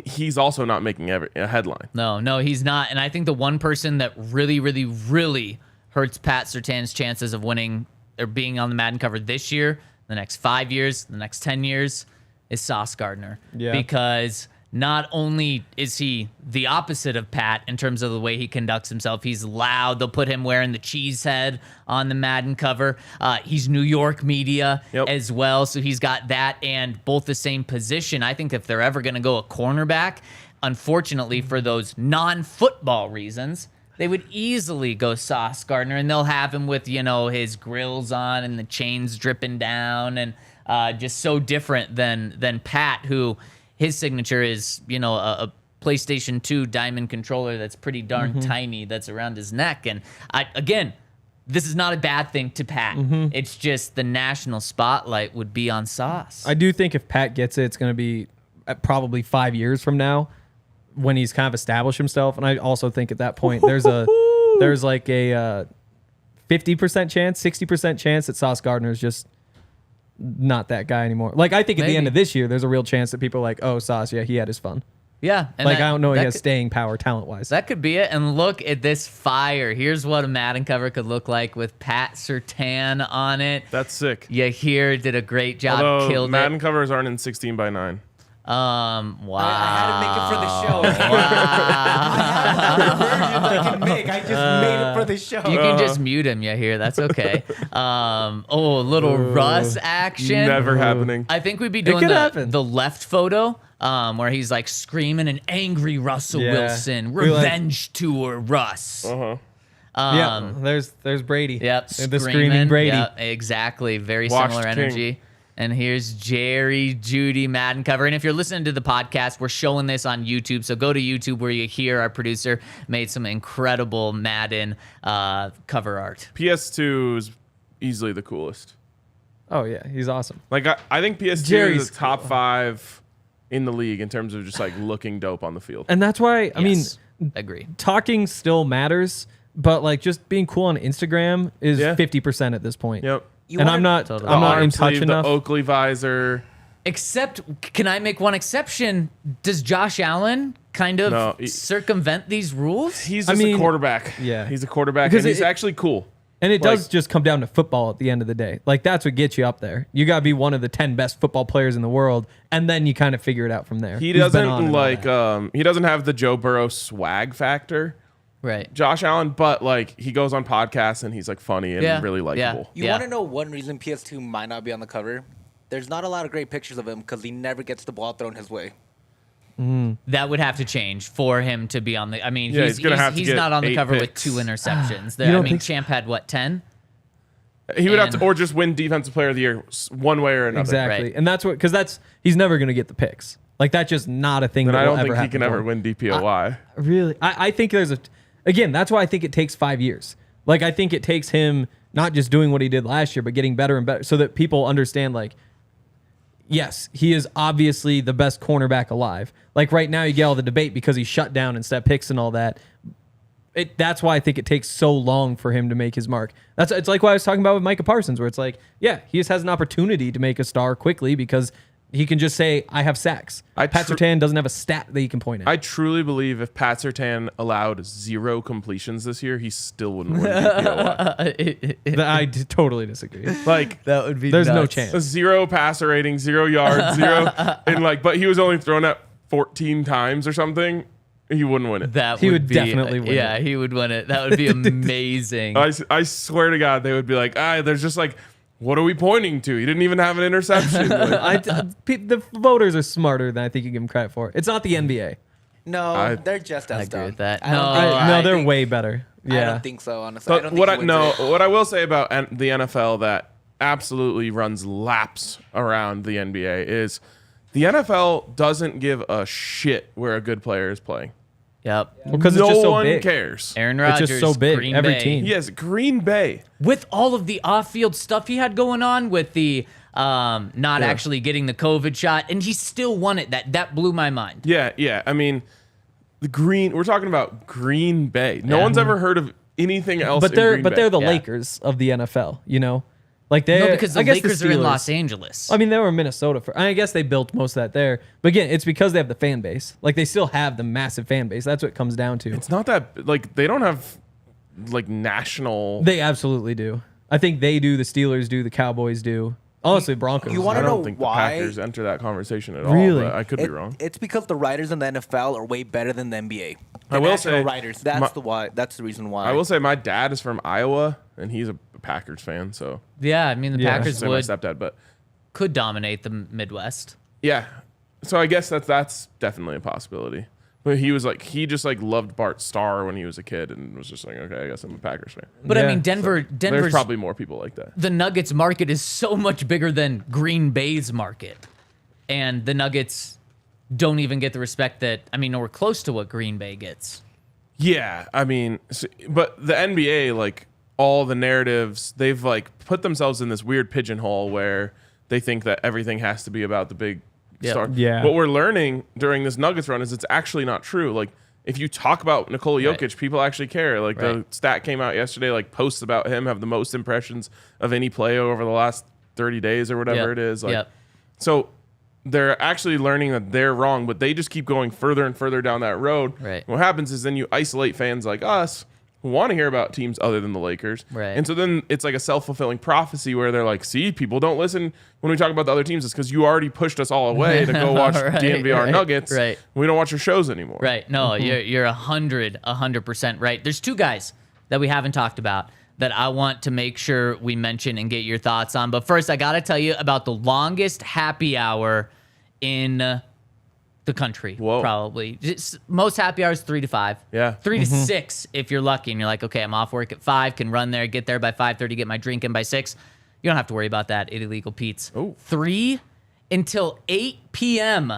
he's also not making a headline. No, he's not. And I think the one person that really, really, really hurts Pat Surtain's chances of winning or being on the Madden cover this year, the next 5 years, the next 10 years, is Sauce Gardner. Yeah. Because not only is he the opposite of Pat in terms of the way he conducts himself, he's loud. They'll put him wearing the cheese head on the Madden cover. He's New York media as well, so he's got that and both the same position. I think if they're ever going to go a cornerback, unfortunately for those non-football reasons, they would easily go Sauce Gardner, and they'll have him with, his grills on and the chains dripping down and just so different than Pat, who his signature is, a PlayStation 2 diamond controller that's pretty darn tiny that's around his neck. And again, this is not a bad thing to Pat. It's just the national spotlight would be on Sauce. I do think if Pat gets it, it's going to be probably 5 years from now when he's kind of established himself. And I also think at that point there's like a 50% chance, 60% chance that Sauce Gardner is just not that guy anymore. Like, I think at the end of this year, there's a real chance that people are like, oh, Sauce, yeah, he had his fun. Yeah. And like, I don't know he has staying power talent-wise. That could be it. And look at this fire. Here's what a Madden cover could look like with Pat Surtain on it. That's sick. Yahir did a great job. Although killed Madden it. covers aren't in 16:9. Wow. I had to make it for the show. I have versions I can make. I just made it for the show. You can just mute him, Yahir. That's okay. Little Russ action. Never happening. I think we'd be doing the left photo. Where he's like screaming an angry Russell Wilson, revenge tour Russ. There's Brady. Yep, the screaming Brady. Yep, exactly. Very Washed similar energy. King. And here's Jerry Jeudy Madden cover. And if you're listening to the podcast, we're showing this on YouTube. So go to YouTube where you hear our producer made some incredible Madden cover art. PS2 is easily the coolest. Oh yeah, he's awesome. Like I think PS2 Jerry's is the top 5 in the league in terms of just like looking dope on the field. And that's why I mean, agree. Talking still matters, but like just being cool on Instagram is 50% at this point. Yep. I'm not in touch enough. The Oakley visor. Except, can I make one exception? Does Josh Allen kind of circumvent these rules? He's just a quarterback. Yeah. He's a quarterback, because and he's actually cool. And it does just come down to football at the end of the day. Like, that's what gets you up there. You got to be one of the 10 best football players in the world, and then you kind of figure it out from there. He doesn't he doesn't have the Joe Burrow swag factor. Right. Josh Allen, but like he goes on podcasts and he's like funny and really likable. You want to know one reason PS2 might not be on the cover? There's not a lot of great pictures of him because he never gets the ball thrown his way. That would have to change for him to be on the. I mean, he's not on the cover picks. with 2 interceptions. Champ had what, 10? He would have to, or just win Defensive Player of the Year one way or another. Exactly, Right. and that's what he's never going to get the picks. Like, that's just not a thing. And that I don't will think ever he can ever win DPOY. Really, I think there's again. That's why I think it takes 5 years. Like, I think it takes him not just doing what he did last year, but getting better and better, so that people understand. Like, yes, he is obviously the best cornerback alive. Like, right now, you get all the debate because he's shut down and step picks and all that. That's why I think it takes so long for him to make his mark. It's like what I was talking about with Micah Parsons, where it's like, yeah, he just has an opportunity to make a star quickly because he can just say, I have sacks. Pat Surtain doesn't have a stat that he can point at. I truly believe if Pat Surtain allowed 0 completions this year, he still wouldn't win DPOY. I totally disagree. Like, That would be There's no nuts. chance. a 0 passer rating, 0 yards, 0, and like, but he was only thrown at 14 times or something. He wouldn't win it. He would definitely win it. Yeah, he would win it. That would be amazing. I swear to God, they would be like, there's just like, what are we pointing to? He didn't even have an interception. Like, The voters are smarter than I think you give them credit for. It's not the NBA. No, they're just I as agree dumb. with that. No, they're way better. I Yeah. don't think so, honestly. but what I will say about the NFL that absolutely runs laps around the NBA is the NFL doesn't give a shit where a good player is playing. Yep. Because it's just so one big. cares. Aaron It's Rodgers, just so big. Green Every Bay. team. Yes, Green Bay. With all of the off-field stuff he had going on with the not actually getting the COVID shot, and he still won it. That blew my mind. Yeah. I mean, we're talking about Green Bay. No one's ever heard of anything else. But they're they're the Yeah. Lakers of the NFL, you know? Like No, because the I guess Lakers are in Steelers- Los Angeles. I mean, they were in Minnesota I guess they built most of that there. But again, it's because they have the fan base. Like, they still have the massive fan base. That's what it comes down to. It's not that like they don't have like national. They absolutely do. I think they do. The Steelers do. The Cowboys do. Honestly, Broncos. You wanna I know don't think why? the Packers enter that conversation at all. Really? But I could be wrong. It's because the writers in the NFL are way better than the NBA. I will national say writers. That's the reason why. I will say my dad is from Iowa and he's a Packers fan. So yeah, I mean the Yeah. I should Packers say my would stepdad, but could dominate the Midwest. yeah. So I guess that's definitely a possibility. But he was like, he just like loved Bart Starr when he was a kid and was just like, okay, I guess I'm a Packers fan. But Yeah. I mean, Denver's There's probably more people like that. the Nuggets market is so much bigger than Green Bay's market. And the Nuggets don't even get the respect that, I mean, nowhere close to what Green Bay gets. Yeah, I mean, but the NBA, like all the narratives, they've like put themselves in this weird pigeonhole where they think that everything has to be about the big star. Yeah. What we're learning during this Nuggets run is it's actually not true. Like if you talk about Nikola Jokic, Right. people actually care. Like the Right. stat came out yesterday, like posts about him have the most impressions of any player over the last 30 days or whatever Yep. it is. Like, Yep. so they're actually learning that they're wrong, but they just keep going further and further down that road. Right. What happens is then you isolate fans like us who want to hear about teams other than the Lakers. Right. And so then it's like a self-fulfilling prophecy where they're like, see, people don't listen when we talk about the other teams. It's because you already pushed us all away to go watch Right, DNVR right, Nuggets. right. We don't watch your shows anymore. Right. No, you're 100% right. There's two guys that we haven't talked about that I want to make sure we mention and get your thoughts on. But first, I got to tell you about the longest happy hour in the country. Whoa. Probably. Most happy hours 3 to 5. Yeah. 3 to 6 if you're lucky and you're like, okay, I'm off work at 5, can run there, get there by 5:30, get my drink in by 6. You don't have to worry about that at Illegal Pete's. Oh. 3 until 8 p.m.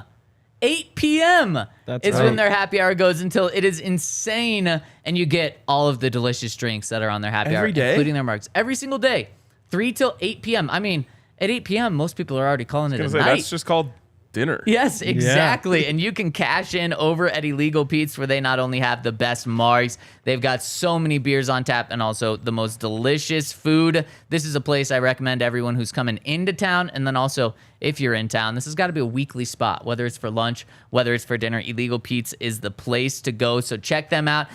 8 p.m. That's is right. when their happy hour goes until it is insane, and you get all of the delicious drinks that are on their happy hour, Every day? including their marks. Every single day. 3 till 8 p.m. I mean, at 8 p.m., most people are already calling it a night. That's just called dinner. Yes, exactly. And you can cash in over at Illegal Pete's, where they not only have the best margs, they've got so many beers on tap and also the most delicious food. This is a place I recommend everyone who's coming into town. And then also, if you're in town, this has got to be a weekly spot, whether it's for lunch, whether it's for dinner. Illegal Pete's is the place to go. So check them out.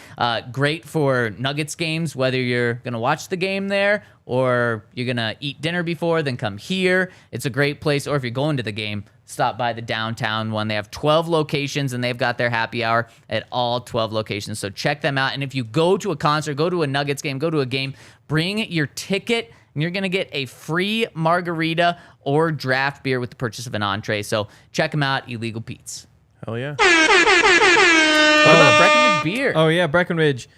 Great for Nuggets games, whether you're going to watch the game there or you're going to eat dinner before, then come here. It's a great place. Or if you're going to the game, stop by the downtown one. They have 12 locations, and they've got their happy hour at all 12 locations. So check them out. And if you go to a concert, go to a Nuggets game, go to a game, bring your ticket, and you're going to get a free margarita or draft beer with the purchase of an entree. So check them out, Illegal Pete's. Hell yeah. What about Breckenridge beer? Oh yeah, Breckenridge.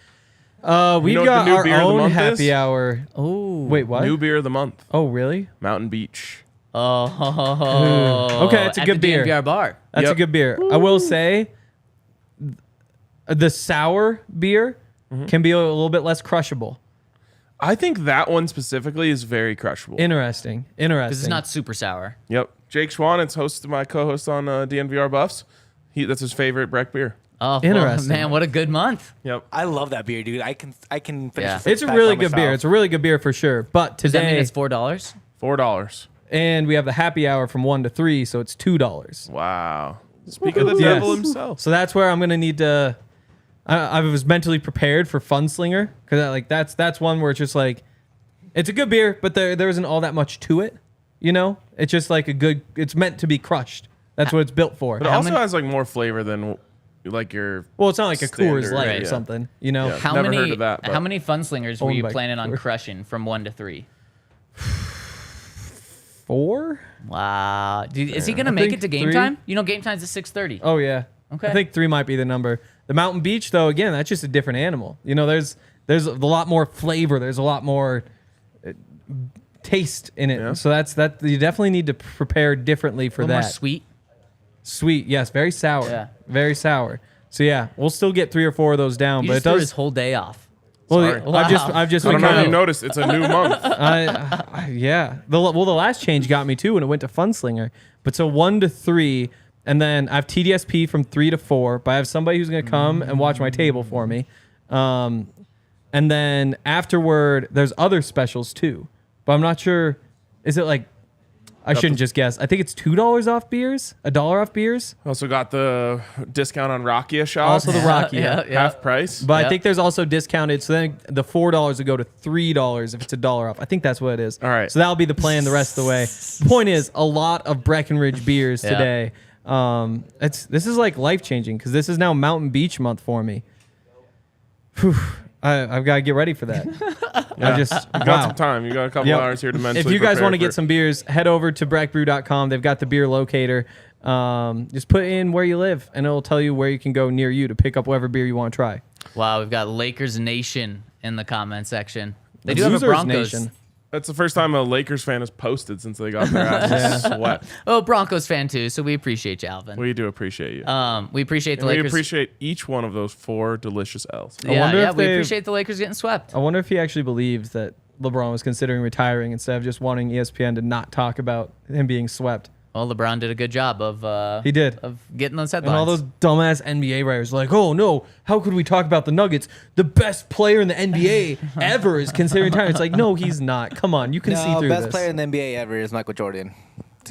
We've know what the got new our beer of the own month happy is? hour. Oh. Wait, what? New beer of the month. Oh, really? Mountain Beach. Oh. Okay, it's a at good the beer. DNVR bar. That's a Yep. good beer. I will say, the sour beer can be a little bit less crushable. I think that one specifically is very crushable. Interesting. Because it's not super sour. Yep. Jake Schwan, it's my co-host on DNVR Buffs. That's his favorite Breck beer. Oh, Interesting. Well, man, what a good month. Yep. I love that beer, dude. I can finish Yeah. a six It's a pack really by good beer. myself. It's a really good beer for sure. But Does that mean today, it's $4? $4. and we have the happy hour from 1 to 3, so it's $2. Wow. Speak of the Yes. devil himself. So that's where I'm gonna need to. I was mentally prepared for Funslinger because that's one where it's just like, it's a good beer, but there isn't all that much to it. You know, it's just like a good. It's meant to be crushed. That's what it's built for. But it How also many- has like more flavor than like your. Well, it's not like a Coors Standard, Light right, or yeah. something. You know. Yeah. How Never many? heard of that, but- How many Funslingers were Owned you by planning on Coors. crushing from 1 to 3? 4? Wow. Dude, is he gonna I make think it to game 3. time? You know, game time's at 6:30. Oh yeah. Okay. I think 3 might be the number. The Mountain Beach, though, again, that's just a different animal. You know, there's a lot more flavor. There's a lot more taste in it. Yeah. So that's you definitely need to prepare differently for a little that. more sweet. Sweet, yes, very sour. Yeah. Very sour. So yeah, we'll still get 3 or 4 of those down, You but just it threw does. his whole day off. Well, Sorry. I've just I don't been know if kind you of. noticed. It's a new month. Yeah. The last change got me too when it went to Funslinger. But so 1 to 3, and then I have TDSP from 3 to 4. But I have somebody who's gonna come and watch my table for me. And then afterward, there's other specials too. But I'm not sure. Is it like? I shouldn't just guess. I think it's $2 off beers, $1 off beers. Also got the discount on Rakia shots. Also the Rakia. Yeah. Half price. But Yep. I think there's also discounted. So then the $4 would go to $3 if it's $1 off. I think that's what it is. All right. So that'll be the plan the rest of the way. Point is, a lot of Breckenridge beers Yeah. today. This is like life changing because this is now Mountain Beach month for me. Whew. I've got to get ready for that. Yeah. I just You got some time. You got a couple Yep. hours here to mentally If you guys prepare want to for- get some beers, head over to brackbrew.com. They've got the beer locator. Just put in where you live, and it'll tell you where you can go near you to pick up whatever beer you want to try. Wow, we've got Lakers Nation in the comment section. They The do have a Losers Broncos. Nation. That's the first time a Lakers fan has posted since they got their asses swept. Oh, Broncos fan too, so we appreciate you, Alvin. We do appreciate you. We appreciate the And we Lakers. appreciate each one of those 4 delicious L's. I wonder if we they- appreciate the Lakers getting swept. I wonder if he actually believes that LeBron was considering retiring instead of just wanting ESPN to not talk about him being swept. Well, LeBron did a good job of He did. of getting those And headlines. all those dumbass NBA writers are like, oh no, how could we talk about the Nuggets? The best player in the NBA ever is considering retiring. It's like, no, he's not. Come on, you can see through best this. player in the NBA ever is Michael Jordan.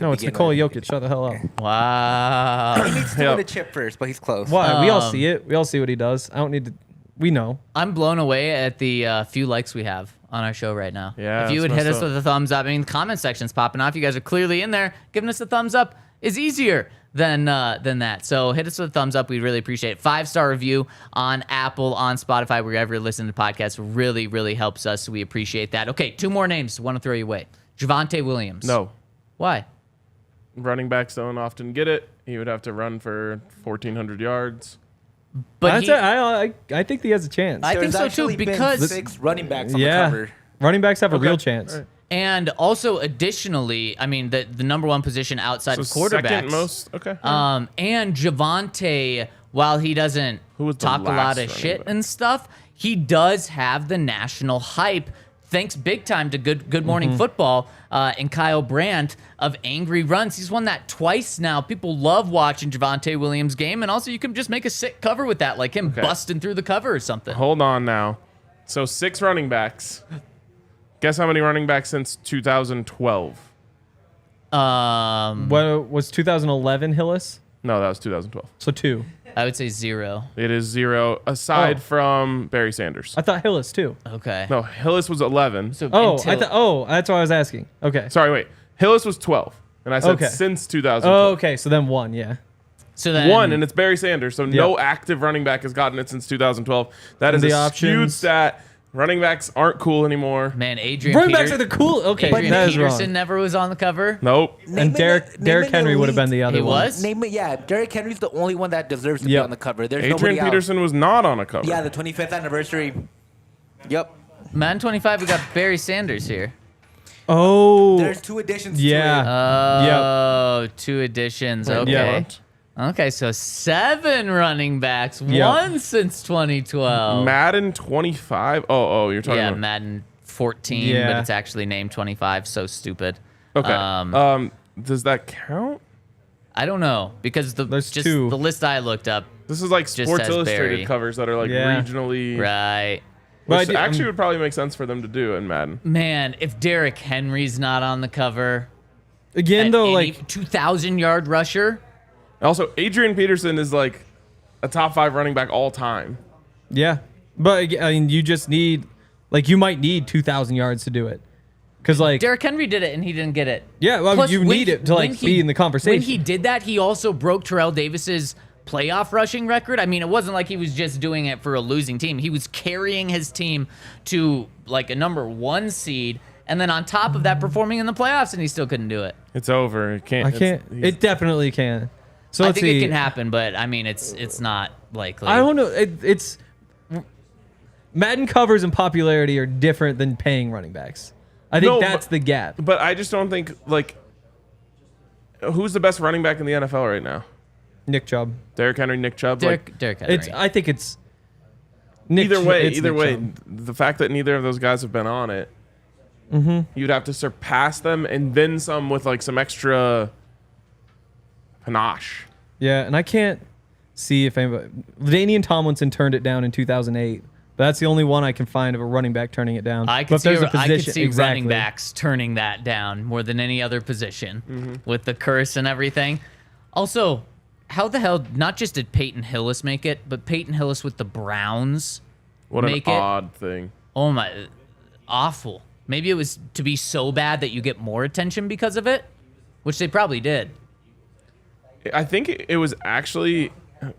No, it's Nikola Jokic. Shut the hell up. Wow. He needs to win a chip first, but he's close. Why? We all see it. We all see what he does. I don't need to. We know. I'm blown away at the few likes we have on our show right now. Yeah, if you it's would hit messed us up. with a thumbs up, I mean, the comment section's popping off. You guys are clearly in there. Giving us a thumbs up is easier than that. So hit us with a thumbs up. We'd really appreciate it. 5-star review on Apple, on Spotify, wherever you're listening to podcasts. Really, really helps us. So we appreciate that. Okay, 2 more names. Want to throw you away. Javonte Williams. No. Why? Running backs don't often get it. He would have to run for 1,400 yards. But I think he has a chance. I think There's so too, actually been because 6 running backs on the yeah, cover. running backs have a Okay. real chance. All right. and also additionally, I mean the number one position outside So of quarterbacks. second most. Okay. And Javonte, while he doesn't Who was the talk a lot last of running shit back? and stuff, he does have the national hype. Thanks big time to Good Morning Football and Kyle Brandt of angry runs. He's won that twice now. People love watching Javonte Williams' game, and also you can just make a sick cover with that, like him busting through the cover or something. Hold on now. So 6 running backs. Guess how many running backs since 2012? What was 2011 Hillis? No, that was 2012. So 2. I would say 0. It is 0 aside Oh. from Barry Sanders. I thought Hillis too. Okay. No, Hillis was 11. So Oh, until- that's what I was asking. Okay. Sorry, wait. Hillis was 12. And I said Okay. since 2012. Oh, okay. So then 1, yeah. so then 1, and it's Barry Sanders. So no active running back has gotten it since 2012. That is And the a skewed options- stat. Running backs aren't cool anymore. man, Adrian Running Peter- backs are the cool. Okay, Adrian that is Peterson wrong. never was on the cover. Nope. And Derrick Henry would have been the other He one. was? Name it, yeah. Derrick Henry's the only one that deserves to be Yep. on the cover. There's nobody Adrian else. Peterson was not on a cover. Yeah, the 25th anniversary. Yep. Madden 25, we got Barry Sanders here. Oh, There's 2 additions yeah. to it. Oh, 2 additions. Okay. Yeah. Okay, so 7 running backs, Yeah. 1 since 2012. Madden 25. Oh, you're talking Yeah, about. Madden 14, Yeah. but it's actually named 25. So stupid. Okay. Does that count? I don't know because There's just 2. the list I looked up. This is like Just Sports says Illustrated Barry. covers that are like Yeah. regionally. Right. Well, Which I do- actually would probably make sense for them to do in Madden. Man, if Derrick Henry's not on the cover, Again, at though, any like 2,000-yard rusher. Also, Adrian Peterson is like a top 5 running back all time. yeah, but I mean, you just need like you might need 2,000 yards to do it, because like Derrick Henry did it and he didn't get it. yeah, well, Plus, you when need he- it to when like he- be in the conversation. When he did that, he also broke Terrell Davis's playoff rushing record. I mean, it wasn't like he was just doing it for a losing team. He was carrying his team to like a number 1 seed, and then on top of that, performing in the playoffs, and he still couldn't do it. It's over. It can't. I can't. he's- It definitely can. So I let's think see. it can happen, but I mean, it's not likely. I don't know. It's Madden covers and popularity are different than paying running backs. I think No, that's the gap. But I just don't think like. Who's the best running back in the NFL right now? Nick Chubb. Derrick Henry, Nick Chubb. Derrick Henry. I think it's Nick Either way, it's either Nick way, Chubb. the fact that neither of those guys have been on it, you'd have to surpass them and then some with like some extra panache. Yeah, and I can't see if anybody. Ladainian Tomlinson turned it down in 2008. But that's the only one I can find of a running back turning it down. I But could if see, there's a I could position- see exactly. running backs turning that down more than any other position with the curse and everything. Also, how the hell, not just did Peyton Hillis make it, but Peyton Hillis with the Browns What make an it? odd thing. Oh my, awful. Maybe it was to be so bad that you get more attention because of it, which they probably did. I think it was actually,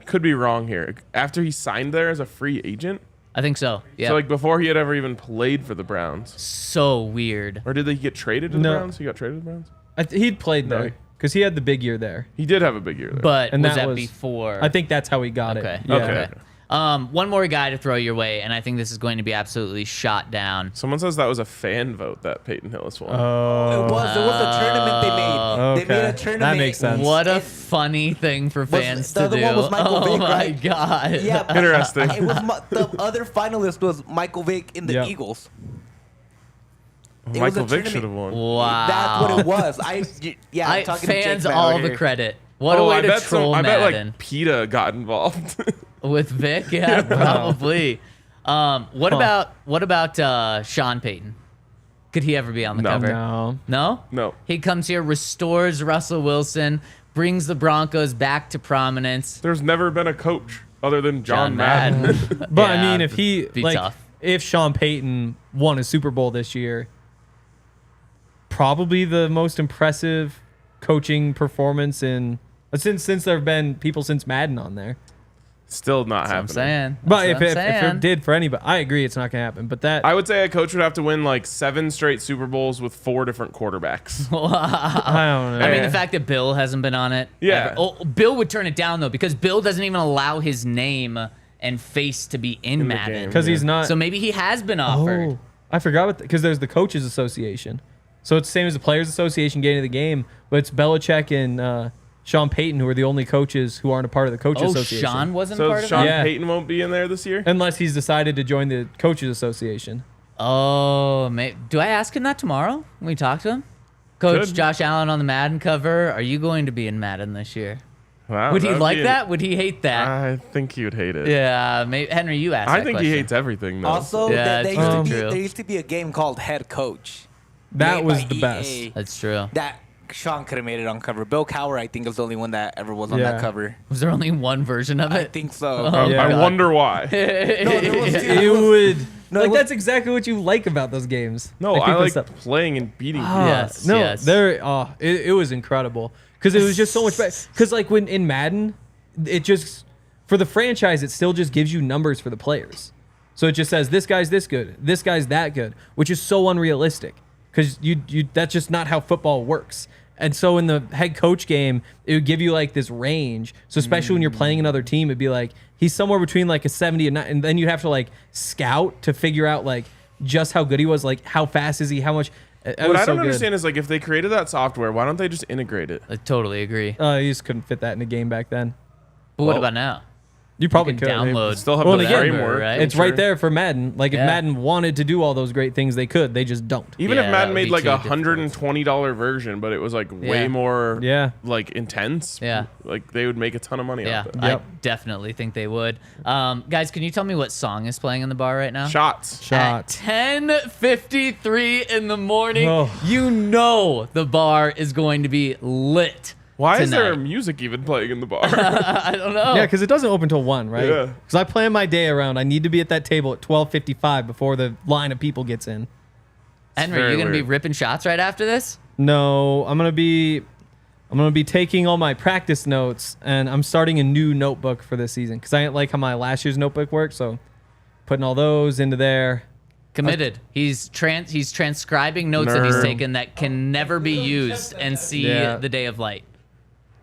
could be wrong here. After he signed there as a free agent, I think so. Yeah. So like before he had ever even played for the Browns. So weird. Or did he get traded to the No. Browns? He got traded to the Browns? He'd played No. there because he had the big year there. He did have a big year there. But And was that that was- before? I think that's how he got Okay. it. Yeah. Okay. One more guy to throw your way, and I think this is going to be absolutely shot down. Someone says that was a fan vote that Peyton Hillis won. Oh. It was a tournament they made. They made a Okay. tournament. That makes sense. What a funny thing for fans the to other do. one was Michael Oh Vick, my right? god. Yeah, but Interesting. It was the other finalist was Michael Vick in the Yep. Eagles. It was Michael a Vick tournament. should have won. Wow. That's what it was. I'm talking to fans Jake all over the here. credit. What a way to troll I bet Madden. like PETA got involved. With Vic, yeah, probably. What about Sean Payton? Could he ever be on the No. cover? No. No? No. He comes here, restores Russell Wilson, brings the Broncos back to prominence. There's never been a coach other than John John Madden. But Yeah, I mean, if he be like, tough. if Sean Payton won a Super Bowl this year, probably the most impressive coaching performance in since there have been people since Madden on there. Still not That's what I'm happening. saying. But That's if what I'm it saying. did for anybody, I agree it's not gonna happen. But that I would say a coach would have to win like 7 straight Super Bowls with 4 different quarterbacks. I don't know. I mean, Yeah. the fact that Bill hasn't been on it. Yeah. ever. Oh, Bill would turn it down, though, because Bill doesn't even allow his name and face to be in the Madden. game. Because he's Yeah. not. So maybe he has been offered. Oh, I forgot about because there's the coaches association. So it's the same as the players association getting into the game, but it's Belichick and Sean Payton who are the only coaches who aren't a part of the coaches Oh, association. Sean wasn't So part of Sean it? Yeah. Payton won't be in there this year? Unless he's decided to join the coaches association. Oh, do I ask him that tomorrow when we talk to him? Coach Good. Josh Allen on the Madden cover. Are you going to be in Madden this year? Wow, Would he that'd like be- that? Would he hate that? I think he would hate it. Yeah, maybe, Henry, you asked I that think question. he hates everything, though. Also, Yeah, there, it's used to be, true. there used to be a game called Head Coach. That made was by the EA. best. That's true. That Sean could have made it on cover. Bill Cowher, I think, is the only one that ever was on Yeah. that cover. Was there only one version of I it? think so. Yeah. I God. wonder why. No, there was two. It would. No, like it was- that's exactly what you like about those games. No, Like, I people like stuff. playing and beating people. Yes, No, yes. it was incredible because it was just so much better. Because like when in Madden, it just for the franchise, it still just gives you numbers for the players. So it just says this guy's this good, this guy's that good, which is so unrealistic because you that's just not how football works. And so in the head coach game, it would give you like this range. So especially when you're playing another team, it'd be like he's somewhere between like a 70 and 9, and then you'd have to like scout to figure out like just how good he was, like how fast is he, how much. It What was I so don't good. understand is like if they created that software, why don't they just integrate it? I totally agree. You just couldn't fit that in a game back then. But what Well, about now? You probably You could. can download. Still have Well, the again, framework, right? It's sure. right there for Madden. Like Yeah. if Madden wanted to do all those great things, they could. They just don't. Even Yeah, if that Madden would made be like too a difficult. $120 version, but it was like way Yeah. more Yeah. like intense. Yeah. Like they would make a ton of money Yeah, off it. I Yep. definitely think they would. Guys, can you tell me what song is playing in the bar right now? Shots. Shots. At 10:53 in the morning, Oh. you know the bar is going to be lit. Why is there tonight. music even playing in the bar? I don't know. Yeah, because it doesn't open till 1, right? Yeah. Because I plan my day around. I need to be at that table at 12:55 before the line of people gets in. Henry, very you gonna be weird. ripping shots right after this? No, I'm gonna be taking all my practice notes, and I'm starting a new notebook for this season because I didn't like how my last year's notebook worked. So putting all those into there. Committed. He's transcribing notes that he's Nerd. taken that can never be used and see Yeah. the day of light.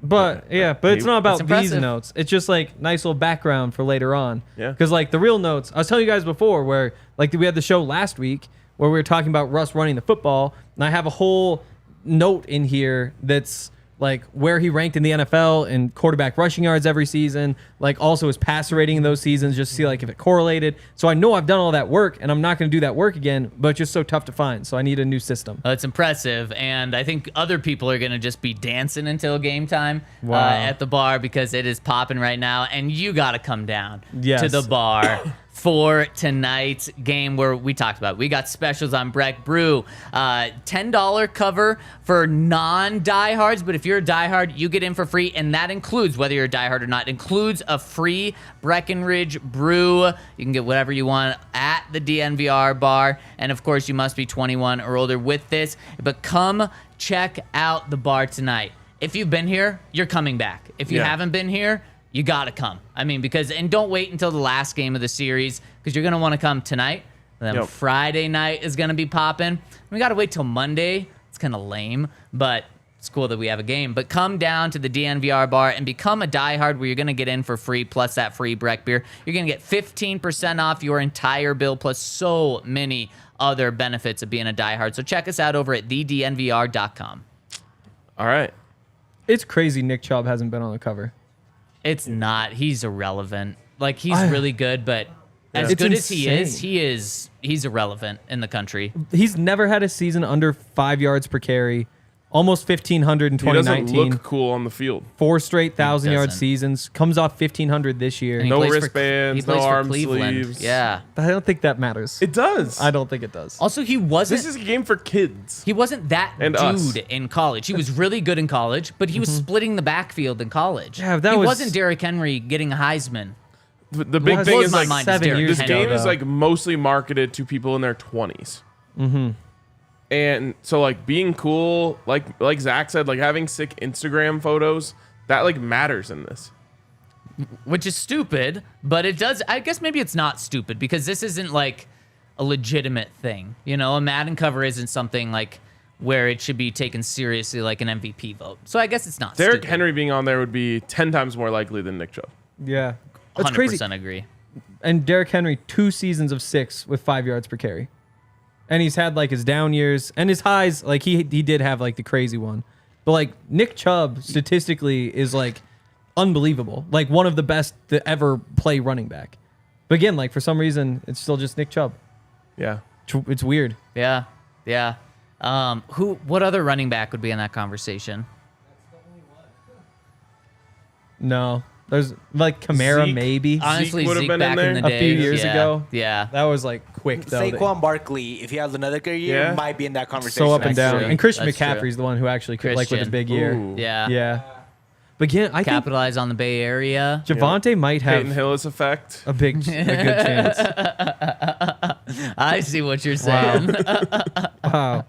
But yeah, but it's not about That's these impressive. notes. It's just like nice little background for later on. Yeah. Because like the real notes, I was telling you guys before, where like we had the show last week where we were talking about Russ running the football, and I have a whole note in here that's like where he ranked in the NFL in quarterback rushing yards every season, like also his passer rating in those seasons, just to see like if it correlated. So I know I've done all that work, and I'm not going to do that work again, but it's just so tough to find. So I need a new system. It's impressive, and I think other people are going to just be dancing until game time Wow. at the bar because it is popping right now, and you got to come down Yes. to the bar for tonight's game where we talked about. We got specials on Breck Brew, $10 cover for non-diehards, but if you're a diehard, you get in for free, and that includes, whether you're a diehard or not, includes a free Breckenridge brew. You can get whatever you want at the DNVR bar, and of course, you must be 21 or older with this, but come check out the bar tonight. If you've been here, you're coming back. If you Yeah. haven't been here, you got to come. I mean, and don't wait until the last game of the series because you're going to want to come tonight. And then Friday night is going to be popping. We got to wait till Monday. It's kind of lame, but it's cool that we have a game. But come down to the DNVR bar and become a diehard where you're going to get in for free plus that free Breck beer. You're going to get 15% off your entire bill plus so many other benefits of being a diehard. So check us out over at thednvr.com. All right. It's crazy Nick Chubb hasn't been on the cover. It's not. He's irrelevant. Like, he's really good, but as It's good as insane. he's irrelevant in the country. He's never had a season under 5 yards per carry. Almost 1,500 in He doesn't 2019. look cool on the field. 4 straight 1,000-yard doesn't. seasons. Comes off 1,500 this year. And he No plays wristbands, no for arm Cleveland. sleeves. Yeah. I don't think that matters. It does. I don't think it does. Also, he wasn't. This is a game for kids. He wasn't that And dude us. in college. He was really good in college, but he was splitting the backfield in college. Yeah, that he was- wasn't Derrick Henry getting a Heisman. The big Was- thing was is my like mind is 7 Derrick years this Henry. game is though. like mostly marketed to people in their 20s. Mm-hmm. And so like being cool, like Zach said, like having sick Instagram photos, that like matters in this. Which is stupid, but it does. I guess maybe it's not stupid because this isn't like a legitimate thing. You know, a Madden cover isn't something like where it should be taken seriously like an MVP vote. So I guess it's not Derrick stupid. Henry being on there would be 10 times more likely than Nick Chubb. Yeah. 100% That's crazy. agree. And Derrick Henry, 2 seasons of 6 with 5 yards per carry. And he's had like his down years and his highs. Like he did have like the crazy one. But like Nick Chubb statistically is like unbelievable. Like one of the best to ever play running back. But again, like for some reason, it's still just Nick Chubb. Yeah. It's weird. Yeah. Yeah. What other running back would be in that conversation? No. There's like Kamara Zeke. maybe. Honestly, would've Zeke been in back in there? the A day. few years ago. Yeah. That was like quick though. Saquon Barkley, if he has another good year, Yeah. might be in that conversation. So up and That's down. true. And Christian That's true. McCaffrey's the one who actually could like with his Christian. big year. Ooh. Yeah. Yeah. But again, I think Capitalize on the Bay Area. Javonte might have Peyton Hillis effect. a good chance. I see what you're saying. Wow.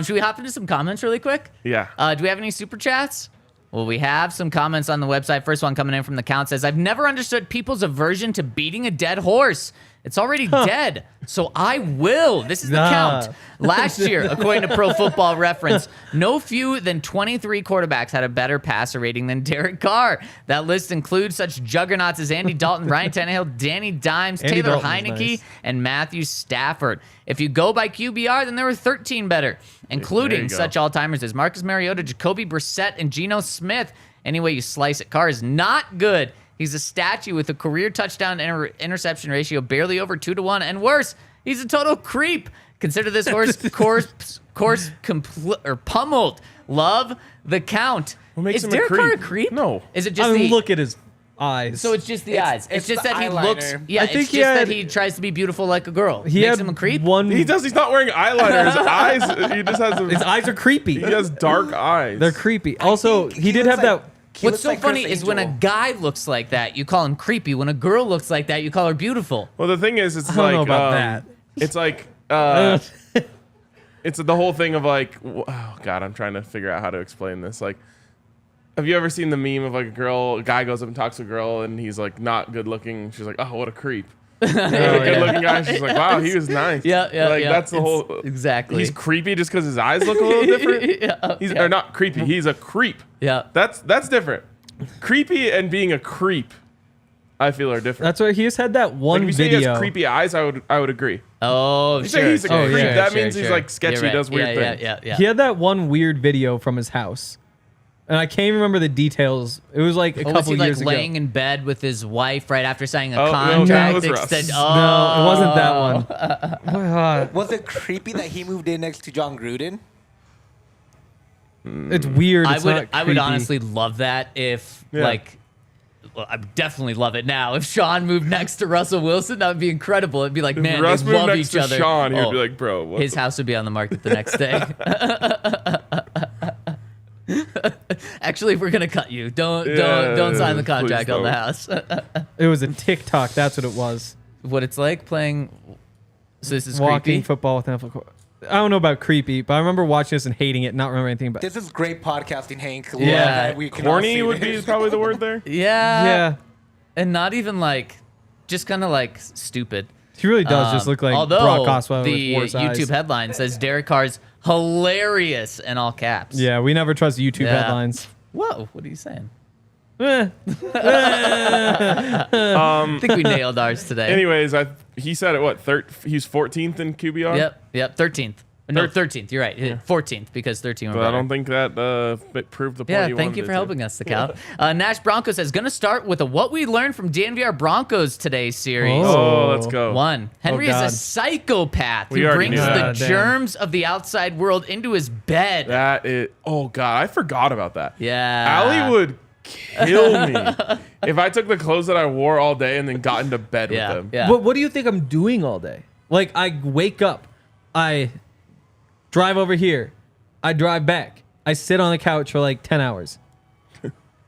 Should we hop into some comments really quick? Yeah. Do we have any super chats? Well, we have some comments on the website. First one coming in from the count says, I've never understood people's aversion to beating a dead horse. It's already dead, so I will. This is the Nah. count. Last year, according to Pro Football Reference, no fewer than 23 quarterbacks had a better passer rating than Derek Carr. That list includes such juggernauts as Andy Dalton, Ryan Tannehill, Danny Dimes, Andy Taylor Dalton was Heineke, nice. and Matthew Stafford. If you go by QBR, then there were 13 better, There including you go. such all-timers as Marcus Mariota, Jacoby Brissett, and Geno Smith. Any way you slice it, Carr is not good. He's a statue with a career touchdown interception ratio barely over 2-1, and worse, he's a total creep. Consider this course pummeled. Love the count. What makes is him a Derek Carr a creep? creep? No. Is it just I mean, the look at his eyes. So it's just the eyes. It's just the that he eyeliner. looks. Yeah, I it's think just he had- that he tries to be beautiful like a girl. he Makes had him a creep. one. He does. He's not wearing eyeliner. His eyes. He just has. His eyes are creepy. He has dark eyes. They're creepy. Also, he did have that. What's so funny is when a guy looks like that, you call him creepy. When a girl looks like that, you call her beautiful. Well, the thing is, it's I don't like know about that. It's like it's the whole thing of like, oh god, I'm trying to figure out how to explain this. Like, have you ever seen the meme of like a guy goes up and talks to a girl and he's like not good looking? She's like, oh, what a creep. And a good looking guy, she's like, wow, he was nice. Yeah, yeah, Like yeah. that's the whole. Exactly. He's creepy just because his eyes look a little different. Yeah, He's yeah. or not creepy. He's a creep. Yeah. That's different. Creepy and being a creep, I feel are different. That's why he has had that Like one if you say he video. has creepy eyes, I would agree. Oh, You sure. say he's a Oh, creep, yeah. that means he's like sketchy, You're right. does weird yeah, things. Yeah. He had that one weird video from his house, and I can't even remember the details. It was like a Was couple he like years ago. laying in bed with his wife right after signing a Oh, no, that contract? was Russ. No, it wasn't that one. Oh, Was it creepy that he moved in next to John Gruden? it's weird. I It's would not I would creepy. honestly love that if Yeah. like well, I would definitely love it now. If Sean moved next to Russell Wilson, that would be increcible. It'd be like, If man, Russ they moved love next each to other. Sean, he Oh, would be like, bro, what his house would be on the market the next day. Actually, we're gonna cut you. Don't sign the please contract on the don't. house. It was a TikTok. That's what it was. What it's like playing. So this is Walking creepy. football with NFL. I don't know about creepy, but I remember watching this and hating it, not remember anything about it. This is great podcasting, Hank. Yeah. We can all Corny see would this. be probably the word there. Yeah. And not even like, just kind of like stupid. He really does just look like although Brock Osweiler the with worse eyes. YouTube headline says Derek Carr's hilarious in all caps. Yeah, we never trust YouTube Yeah. headlines. Whoa, what are you saying? Eh. I think we nailed ours today. Anyways, he said it. What? He's 14th in QBR. Yep, 13th. No, 13th. You're right. 14th because 13 were But I better. don't think that proved the point. Yeah, you thank wanted you for it to. helping us, the count. Nash Bronco says, going to start with a What We Learned from DNVR Broncos Today series. Oh, let's go. 1. Henry is God. a psychopath We who already brings knew the that. Damn. germs of the outside world into his bed. That is. Oh God, I forgot about that. Yeah. Allie would kill me if I took the clothes that I wore all day and then got into bed with Yeah, them. yeah. What do you think I'm doing all day? Like, I wake up, I drive over here, I drive back, I sit on the couch for like 10 hours.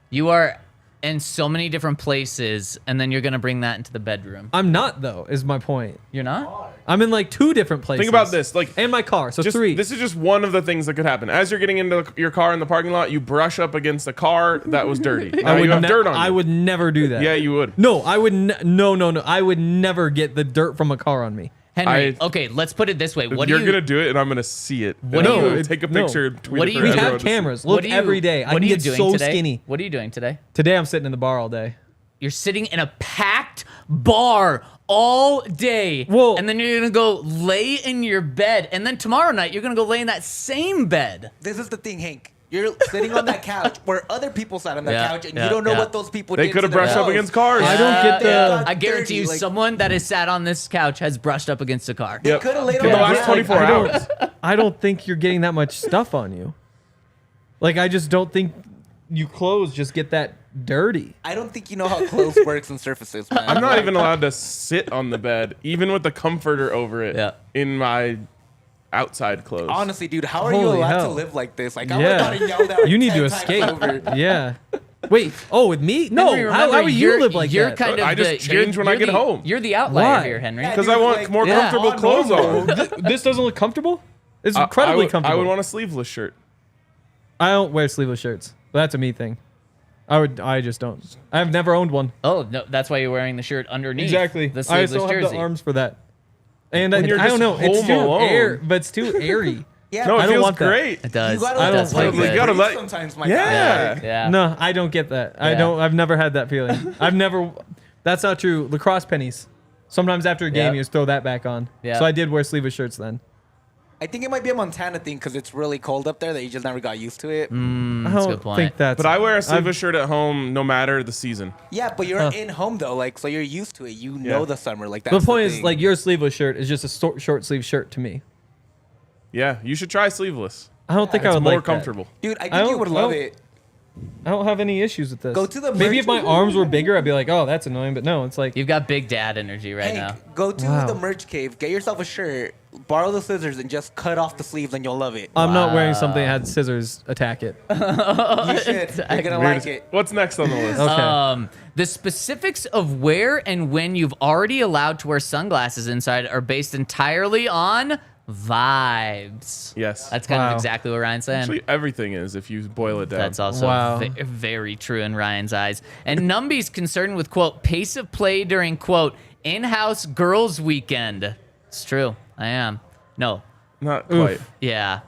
You are in so many different places, and then you're going to bring that into the bedroom. I'm not, though, is my point. You're not? I'm in like 2 different places. Think about this, like. And my car, so Just, 3. this is just one of the things that could happen. As you're getting into your car in the parking lot, you brush up against a car that was dirty. Now you have dirt on you. I would never do that. Yeah, you would. No, I would no. I would never get the dirt from a car on me. Henry, I- okay, let's put it this way. What You're do you, gonna do it, and I'm gonna see it. What And do I'm you- gonna take a no. picture and tweet What it do for you- We everyone have to see. cameras. what Look do you- every day. I what can are you get doing so today? skinny. What are you doing today? Today I'm sitting in the bar all day. You're sitting in a packed bar all day. Whoa. And then you're going to go lay in your bed. And then tomorrow night, you're going to go lay in that same bed. This is the thing, Hank. You're sitting on that couch where other people sat on that Yeah, couch, and yeah, you don't know yeah. what those people They did. could have to their brushed up house. against cars. I don't get the- I guarantee you, dirty, like- someone that has sat on this couch has brushed up against a car. Yep. coulda laid For on the the last ground. 24 I don't- hours. I don't think you're getting that much stuff on you. Like, I just don't think you clothes just get that dirty. I don't think you know how clothes works and surfaces, man. I'm not even allowed to sit on the bed, even with the comforter over it, Yeah. in my outside clothes. Honestly, dude, how are you Holy allowed to hell. live like this? Like, I Yeah. would have yelled at You need 10 to times escape. over. Yeah. Wait. Oh, with me? No. Henry, How remember, do you you're- live like you're that? Kind of I just the- change when I you're get the- home. You're the outlier Why? here, Henry. Yeah, Because dude, I want like, more yeah. comfortable on clothes normal. on. This doesn't look comfortable? It's I incredibly would- comfortable. I would want a sleeveless shirt. I don't wear sleeveless shirts. That's a me thing. I just don't. I've never owned one. Oh, no, that's why you're wearing the shirt underneath. Exactly. The I sleeveless still have jersey. the arms for that. And When you're I don't just know. It's home too alone. but it's too airy. Yeah, No, I it don't feels want that. great. It does. you gotta I let don't that like breathe that. You gotta let- sometimes, my Yeah. guy. Yeah. No, I don't get that. I Yeah. don't. I've never had that feeling. I've never. That's not true. Lacrosse pennies. Sometimes after a game, Yep. you just throw that back on. Yep. So I did wear sleeveless shirts then. I think it might be a Montana thing because it's really cold up there that you just never got used to it. I That's a don't good point. think that's. But I wear a I've- sleeveless shirt at home no matter the season. Yeah, but you're in home though, like so you're used to it. You know Yeah. the summer, like that's The point is, thing. like, your sleeveless shirt is just a short sleeve shirt to me. Yeah, you should try sleeveless. I don't think I It's would more like that. comfortable. dude, I I think you don't- would I love don't- it. I don't have any issues with this. Go to the Maybe merch- if my arms were bigger, I'd be like, oh, that's annoying. But no, it's like You've got big dad energy right now. Hank, go to Wow. the merch cave, get yourself a shirt, borrow the scissors, and just cut off the sleeves, and you'll love it. I'm not wearing something that had scissors attack it. You should. You're gonna like it. What's next on the list? Okay. The specifics of where and when you've already allowed to wear sunglasses inside are based entirely on vibes. Yes. That's kind Wow. of exactly what Ryan's saying. Actually, everything is if you boil it down. That's also Wow. very true in Ryan's eyes. And Numby's concerned with, quote, pace of play during, quote, in-house girls weekend. It's true. I am. No. Not quite. Yeah.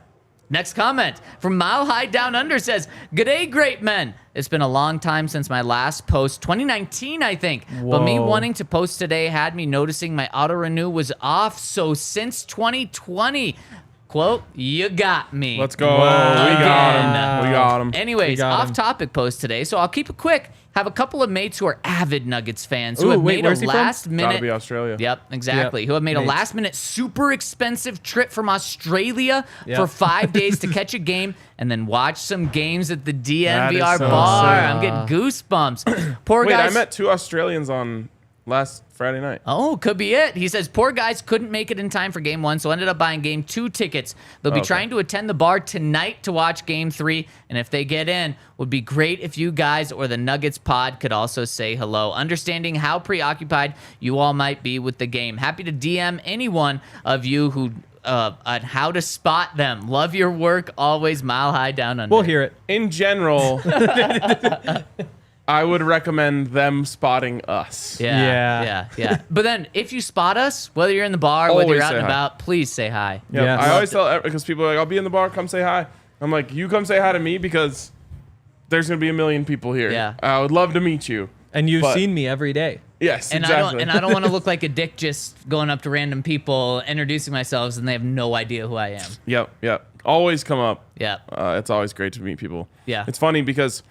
Next comment from Mile High Down Under says, "G'day, great men. It's been a long time since my last post, 2019, I think. But me Whoa. wanting to post today had me noticing my auto renew was off. So since 2020, quote, you got me. Let's go. Wow. We got Again. him. We got him. Anyways, got him. off-topic post today, so I'll keep it quick. Have a couple of mates who are avid Nuggets fans who Ooh, have wait, made where's a he from? last-minute. Gotta be Australia. Yep, exactly. Yep. Who have made a Mates. last-minute, super expensive trip from Australia Yep. for 5 days to catch a game and then watch some games at the DNVR That is so Bar. sick. I'm getting goosebumps. Poor Wait, I guys. met 2 Australians on last Friday night. Oh, could be it. He says, poor guys couldn't make it in time for game 1, so ended up buying game 2 tickets. They'll be Okay. trying to attend the bar tonight to watch game 3, and if they get in, would be great if you guys or the Nuggets pod could also say hello, understanding how preoccupied you all might be with the game. Happy to DM any one of you who on how to spot them. Love your work, always mile high down under. We'll hear it. In general, I would recommend them spotting us. Yeah. But then if you spot us, whether you're in the bar, whether Always you're out say and hi. about, please say hi. Yeah, Yes. I always tell, because people are like, I'll be in the bar, come say hi. I'm like, you come say hi to me because there's going to be a million people here. Yeah. I would love to meet you. And you've But- seen me every day. Yes, And exactly. I don't want to look like a dick just going up to random people, introducing myself, and they have no idea who I am. Yep. Always come up. Yeah. It's always great to meet people. Yeah. It's funny because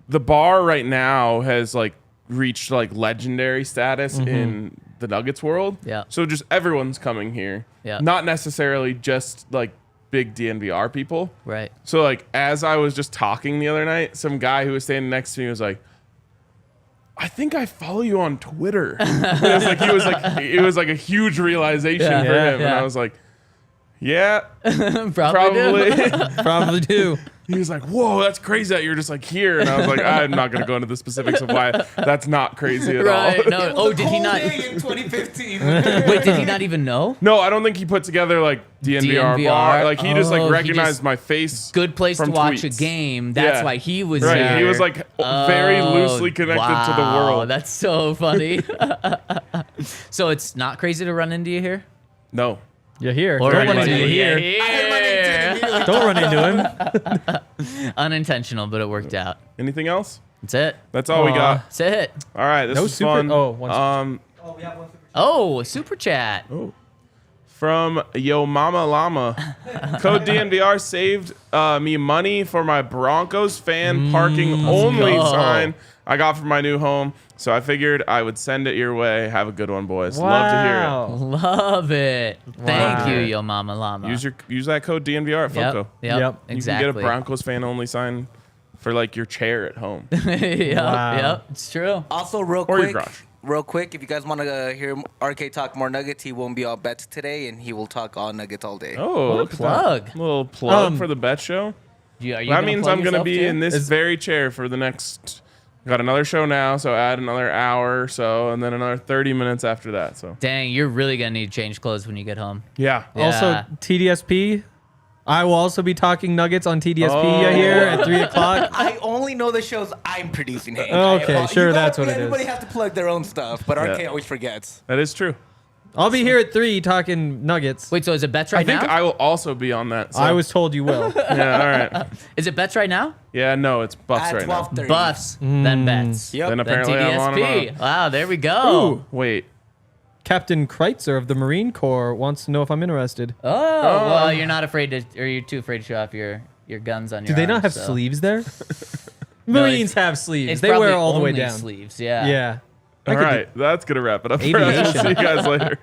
the bar right now has like reached like legendary status in the Nuggets world. Yeah. So just everyone's coming here. Yeah. Not necessarily just like big DNVR people. Right. So like as I was just talking the other night, some guy who was standing next to me was like, I think I follow you on Twitter. It was like a huge realization Yeah, for him. And yeah. I was like, yeah, Probably. do. probably. Probably do. He was like, whoa, that's crazy that you're just like here. And I was like, I'm not going to go into the specifics of why that's not crazy at Right. all. No. Oh, did he not? In 2015. Wait, did he not even know? No, I don't think he put together like DNVR, DNVR? bar. Like he just Oh, like he recognized just- my face. Good place to from watch a tweets. game. That's Yeah. why he was Right. there. He was like very loosely connected to the Wow, world. That's so funny. So it's not crazy to run into you here? No. You're here. Or Don't run run into into you you here. here. Don't run into him. Unintentional, but it worked out. Anything else? That's it. That's all we Aw. got. That's it. All right. This No was super- fun. oh, one super- Oh, we have one super chat. Oh, super chat. From Yo Mama Llama. Code DNVR saved me money for my Broncos fan parking only go. sign I got for my new home. So I figured I would send it your way. Have a good one, boys. Love to hear it. Love it. Thank Wow. you, Yo Mama Llama. Use that code DNVR at Funko. Yep. Yep. You Exactly. can get a Broncos fan only sign for like your chair at home. Yep. Wow. Yep. It's true. Also, real Or your quick, garage. if you guys want to hear RK talk more Nuggets, he won't be all bets today, and he will talk all Nuggets all day. Oh, What a look at that. plug. Little plug Um, for the bet show. Are you That gonna means plug I'm going to yourself be too? in this very chair for the next. Got another show now, so add another hour or so, and then another 30 minutes after that. So Dang, you're really gonna need to change clothes when you get home. yeah. Yeah. Also, TDSP. I will also be talking Nuggets on TDSP Oh. here at 3 o'clock. I only know the shows I'm producing, Hank. Okay, sure, that's what it is. Everybody has to plug their own stuff, but RK Yeah. always forgets. That is true. I'll be here at 3 talking Nuggets. Wait, so is it bets I right think now? I will also be on that. So. I was told you will. Yeah, all right. Is it bets right now? Yeah, no, it's Buffs At right now. 12:30. Buffs, then bets. Yep. Then Then apparently I'm on and TDSP. Wow, there we go. Ooh. Wait. Captain Kreitzer of the Marine Corps wants to know if I'm interested. Oh, well, you're not afraid to, or you're too afraid to show off your guns on your Do they not have arms, so. sleeves there? No, Marines it's- have sleeves. It's They wear probably all the way only down. sleeves, yeah. Yeah. I All could do- right, that's gonna wrap it up for us. We'll Aviation. see you guys later.